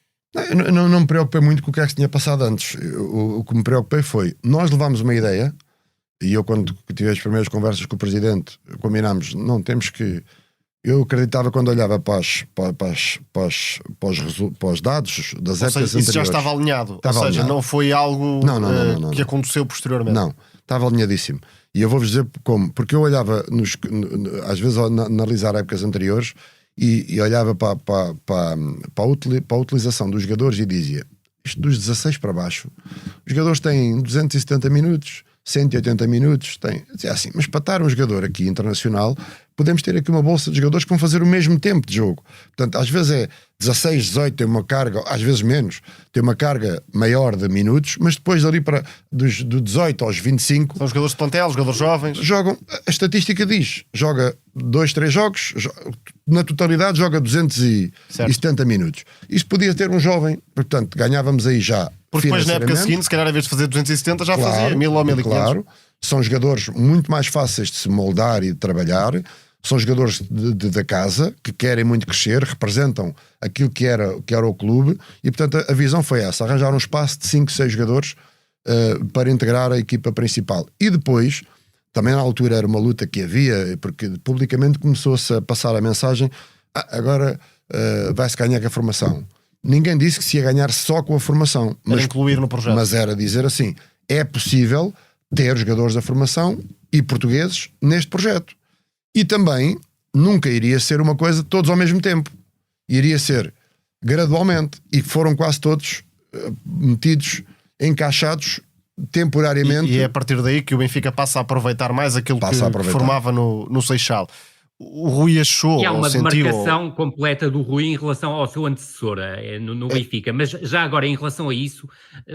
Não me preocupei muito com o que é que se tinha passado antes. O que me preocupei foi, nós levámos uma ideia, e eu quando tive as primeiras conversas com o presidente, combinámos, não temos que... Eu acreditava quando olhava para os dados das épocas anteriores. Isso já estava alinhado. Ou seja, não foi algo que aconteceu posteriormente. Não, estava alinhadíssimo. E eu vou-vos dizer como. Porque eu olhava, às vezes, analisar épocas anteriores e olhava para a utilização dos jogadores e dizia: isto dos 16 para baixo, os jogadores têm 270 minutos, 180 minutos, dizia assim, mas para estar um jogador aqui internacional, podemos ter aqui uma bolsa de jogadores que vão fazer o mesmo tempo de jogo. Portanto, às vezes é 16, 18, tem uma carga, às vezes menos, tem uma carga maior de minutos, mas depois ali do 18 aos 25... São jogadores de plantel, jogadores jovens. Jogam, a estatística diz, joga 2, 3 jogos, na totalidade joga 270 minutos. Isto podia ter um jovem, portanto, ganhávamos aí já. Porque depois na época seguinte, se calhar, em vez de fazer 270, já fazia 1000 ou 1500. Claro, são jogadores muito mais fáceis de se moldar e de trabalhar. São jogadores da casa que querem muito crescer, representam aquilo que era o clube e, portanto, a visão foi essa: arranjar um espaço de 5, 6 jogadores para integrar a equipa principal. E depois, também na altura era uma luta que havia, porque publicamente começou-se a passar a mensagem: agora vai-se ganhar com a formação. Ninguém disse que se ia ganhar só com a formação, mas incluir no projeto. Mas era dizer assim: é possível ter jogadores da formação e portugueses neste projeto. E também nunca iria ser uma coisa todos ao mesmo tempo. Iria ser gradualmente. E foram quase todos metidos, encaixados temporariamente. E é a partir daí que o Benfica passa a aproveitar mais aquilo que formava no Seixal. O Rui achou... E há uma demarcação completa do Rui em relação ao seu antecessor no Benfica. Mas já agora, em relação a isso,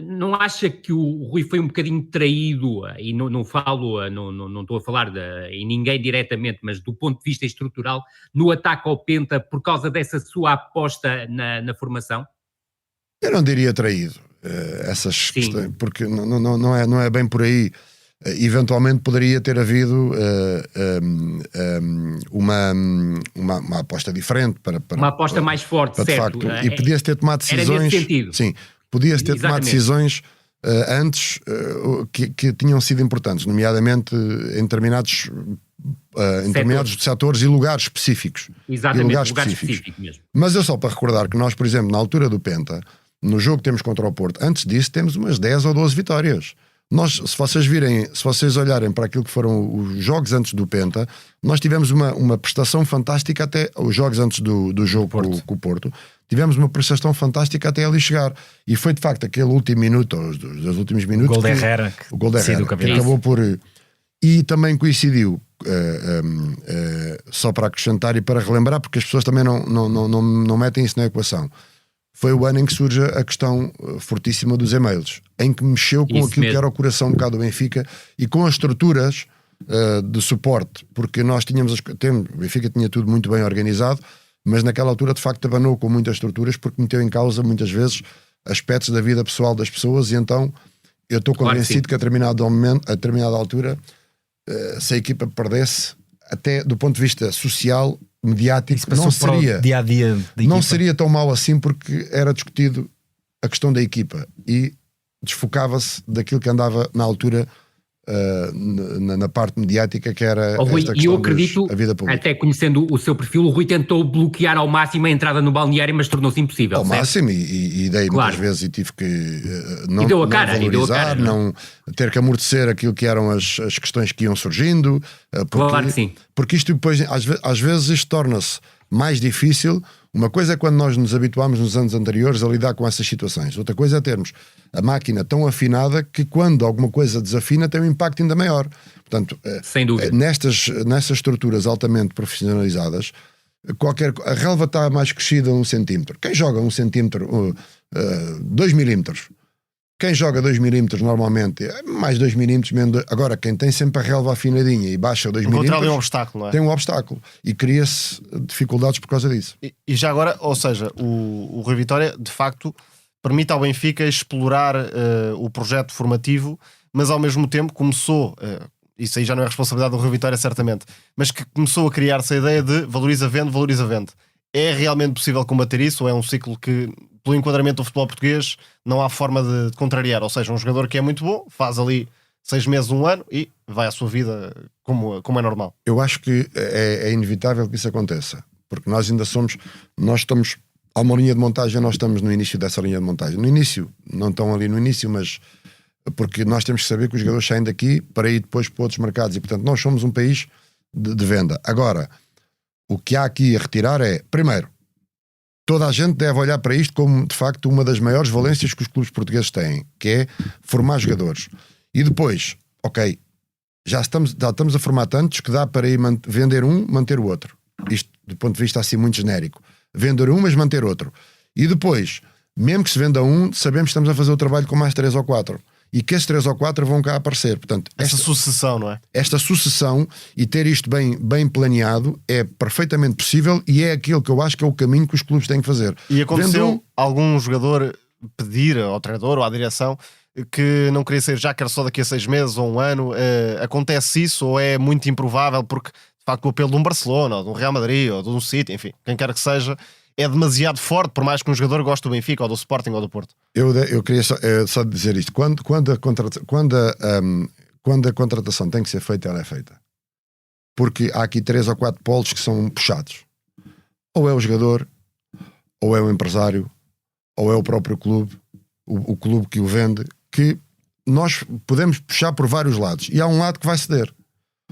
não acha que o Rui foi um bocadinho traído, e não estou a falar em ninguém diretamente, mas do ponto de vista estrutural, no ataque ao Penta por causa dessa sua aposta na formação? Eu não diria traído. Essas questões, porque não é bem por aí. Eventualmente poderia ter havido uma aposta diferente para uma aposta mais forte, para, certo? De facto, e podia-se ter tomado decisões. Era nesse sentido. Sim, podia-se ter tomado decisões antes que tinham sido importantes, nomeadamente em determinados setores e lugares específicos. Exatamente, lugares específicos mesmo. Mas eu só para recordar que nós, por exemplo, na altura do Penta, no jogo que temos contra o Porto, antes disso temos umas 10 ou 12 vitórias. Nós, se vocês olharem para aquilo que foram os jogos antes do Penta, nós tivemos uma prestação fantástica até os jogos antes do jogo com o Porto. Tivemos uma prestação fantástica até ali chegar. E foi de facto aquele último minuto, dos últimos minutos, o gol de Herrera, que acabou por... E também coincidiu, só para acrescentar e para relembrar, porque as pessoas também não metem isso na equação. Foi o ano em que surge a questão fortíssima dos e-mails, em que mexeu com aquilo que era o coração um bocado do Benfica e com as estruturas de suporte, porque nós o Benfica tinha tudo muito bem organizado, mas naquela altura de facto abanou com muitas estruturas, porque meteu em causa muitas vezes aspectos da vida pessoal das pessoas. E então eu estou convencido que a determinada altura, se a equipa perdesse, até do ponto de vista social, mediático, não seria dia-a-dia não seria tão mau assim, porque era discutido a questão da equipa e desfocava-se daquilo que andava na altura na parte mediática, que era esta questão eu acredito, da vida pública. até conhecendo o seu perfil, o Rui tentou bloquear ao máximo a entrada no balneário, mas tornou-se impossível. Ao máximo, e dei muitas vezes e tive que não valorizar, não ter que amortecer aquilo que eram as questões que iam surgindo, claro que sim. Porque isto depois, às vezes isto torna-se mais difícil. Uma coisa é quando nós nos habituámos nos anos anteriores a lidar com essas situações. Outra coisa é termos a máquina tão afinada que quando alguma coisa desafina tem um impacto ainda maior. Portanto, sem dúvida. Nessas estruturas altamente profissionalizadas, a relva está mais crescida 1 centímetro. Quem joga 1 centímetro, 2 milímetros, quem joga 2 milímetros normalmente, mais 2 milímetros, menos. Agora, quem tem sempre a relva afinadinha e baixa 2 milímetros, um obstáculo, não é? Tem um obstáculo e cria-se dificuldades por causa disso. E já agora, ou seja, o Rui Vitória, de facto, permite ao Benfica explorar o projeto formativo, mas ao mesmo tempo começou, isso aí já não é responsabilidade do Rui Vitória, certamente, mas que começou a criar-se a ideia de valoriza vende. É realmente possível combater isso, ou é um ciclo que, pelo enquadramento do futebol português, não há forma de contrariar? Ou seja, um jogador que é muito bom, faz ali 6 meses, 1 ano e vai à sua vida como é normal. Eu acho que é inevitável que isso aconteça, porque nós estamos há uma linha de montagem, nós estamos no início dessa linha de montagem. No início, não estão ali no início, mas porque nós temos que saber que os jogadores saem daqui para ir depois para outros mercados e, portanto, nós somos um país de venda. Agora, o que há aqui a retirar é, primeiro, toda a gente deve olhar para isto como, de facto, uma das maiores valências que os clubes portugueses têm, que é formar jogadores. E depois, ok, já estamos a formar tantos que dá para ir vender um, manter o outro. Isto, do ponto de vista assim muito genérico. Vender um, mas manter outro. E depois, mesmo que se venda um, sabemos que estamos a fazer o trabalho com mais 3 ou 4. E que esses 3 ou 4 vão cá aparecer. Portanto, esta sucessão, não é? Esta sucessão e ter isto bem planeado é perfeitamente possível e é aquilo que eu acho que é o caminho que os clubes têm que fazer. E aconteceu algum jogador pedir ao treinador ou à direção que não queria ser, já quer só daqui a 6 meses ou 1 ano? Acontece isso ou é muito improvável porque, de facto, o apelo de um Barcelona ou de um Real Madrid ou de um City, enfim, quem quer que seja, é demasiado forte, por mais que um jogador goste do Benfica ou do Sporting ou do Porto? Eu queria só dizer isto. Quando a contratação tem que ser feita, ela é feita. Porque há aqui 3 ou 4 polos que são puxados. Ou é o jogador, ou é o empresário, ou é o próprio clube, o clube que o vende, que nós podemos puxar por vários lados. E há um lado que vai ceder.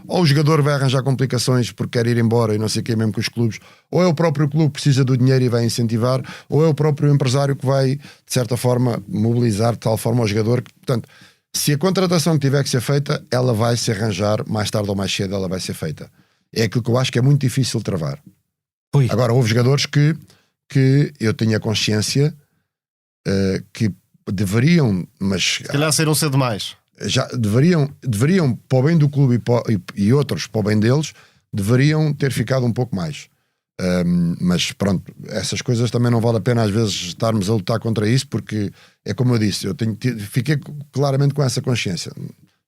Ou o jogador vai arranjar complicações porque quer ir embora e não sei o que, mesmo com os clubes, ou é o próprio clube que precisa do dinheiro e vai incentivar, ou é o próprio empresário que vai, de certa forma, mobilizar de tal forma o jogador que, portanto, se a contratação tiver que ser feita, ela vai se arranjar, mais tarde ou mais cedo ela vai ser feita. É aquilo que eu acho que é muito difícil de travar. Ui. Agora, houve jogadores que eu tinha consciência que deveriam, mas... Se calhar saíram cedo demais. Já deveriam para o bem do clube e outros para o bem deles, deveriam ter ficado um pouco mais. Mas pronto, essas coisas também não vale a pena às vezes estarmos a lutar contra isso, porque é como eu disse, fiquei claramente com essa consciência.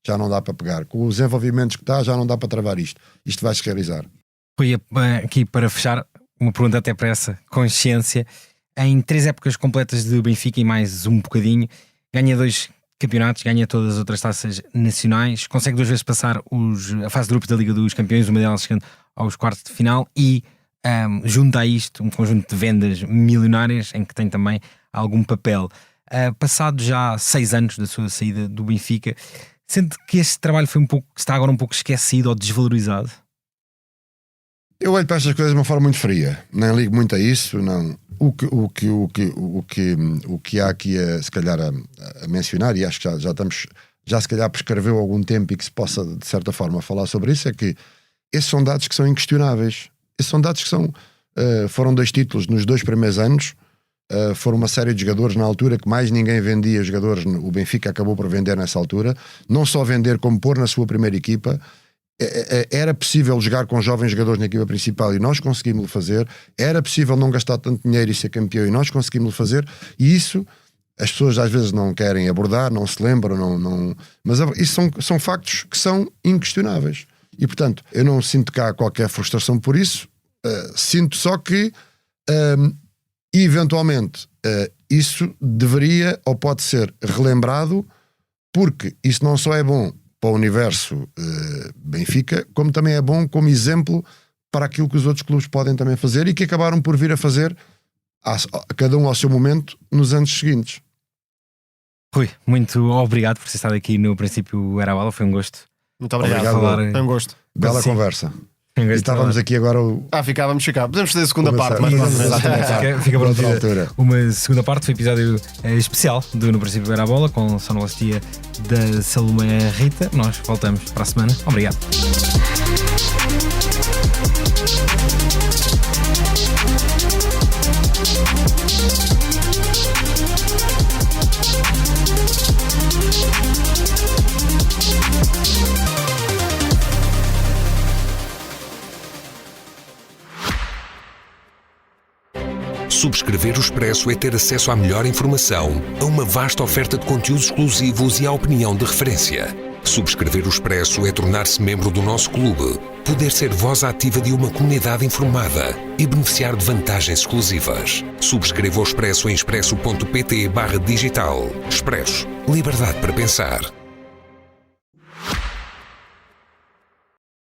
Já não dá para pegar. Com os envolvimentos que está, já não dá para travar isto. Isto vai se realizar. Fui aqui para fechar uma pergunta até para essa consciência. Em 3 épocas completas de Benfica e mais um bocadinho, ganha 2 campeonatos, ganha todas as outras taças nacionais, consegue 2 vezes passar a fase de grupos da Liga dos Campeões, uma delas chegando aos quartos de final e junta a isto um conjunto de vendas milionárias em que tem também algum papel. Passado já 6 anos da sua saída do Benfica, sente que este trabalho está agora um pouco esquecido ou desvalorizado? Eu olho para estas coisas de uma forma muito fria, nem ligo muito a isso, não. O que há aqui se calhar a mencionar, e acho que já se calhar prescreveu algum tempo e que se possa de certa forma falar sobre isso, é que esses são dados que são inquestionáveis. Esses são dados que foram 2 títulos nos 2 primeiros anos, foram uma série de jogadores na altura que mais ninguém vendia jogadores, o Benfica acabou por vender nessa altura, não só vender como pôr na sua primeira equipa. Era possível jogar com jovens jogadores na equipa principal e nós conseguimos-lo fazer. Era possível não gastar tanto dinheiro e ser campeão e nós conseguimos-lo fazer. E isso as pessoas às vezes não querem abordar, não se lembram, mas isso são factos que são inquestionáveis. E portanto, eu não sinto cá qualquer frustração por isso. Sinto só que eventualmente isso deveria ou pode ser relembrado, porque isso não só é bom para o universo Benfica, como também é bom como exemplo para aquilo que os outros clubes podem também fazer e que acabaram por vir a fazer cada um ao seu momento nos anos seguintes. Rui, muito obrigado por ter estado aqui no Princípio Era a Bola, foi um gosto. Muito obrigado. Foi um gosto. Bela conversa. E estávamos aqui agora. Vamos ficar. Podemos fazer a segunda parte, mas fica para outra altura. Uma segunda parte foi um episódio especial do No Princípio Era a Bola, com sonoplastia da Salomé Rita. Nós voltamos para a semana. Obrigado. Subscrever o Expresso é ter acesso à melhor informação, a uma vasta oferta de conteúdos exclusivos e à opinião de referência. Subscrever o Expresso é tornar-se membro do nosso clube, poder ser voz ativa de uma comunidade informada e beneficiar de vantagens exclusivas. Subscreva o Expresso em expresso.pt/digital. Expresso. Liberdade para pensar.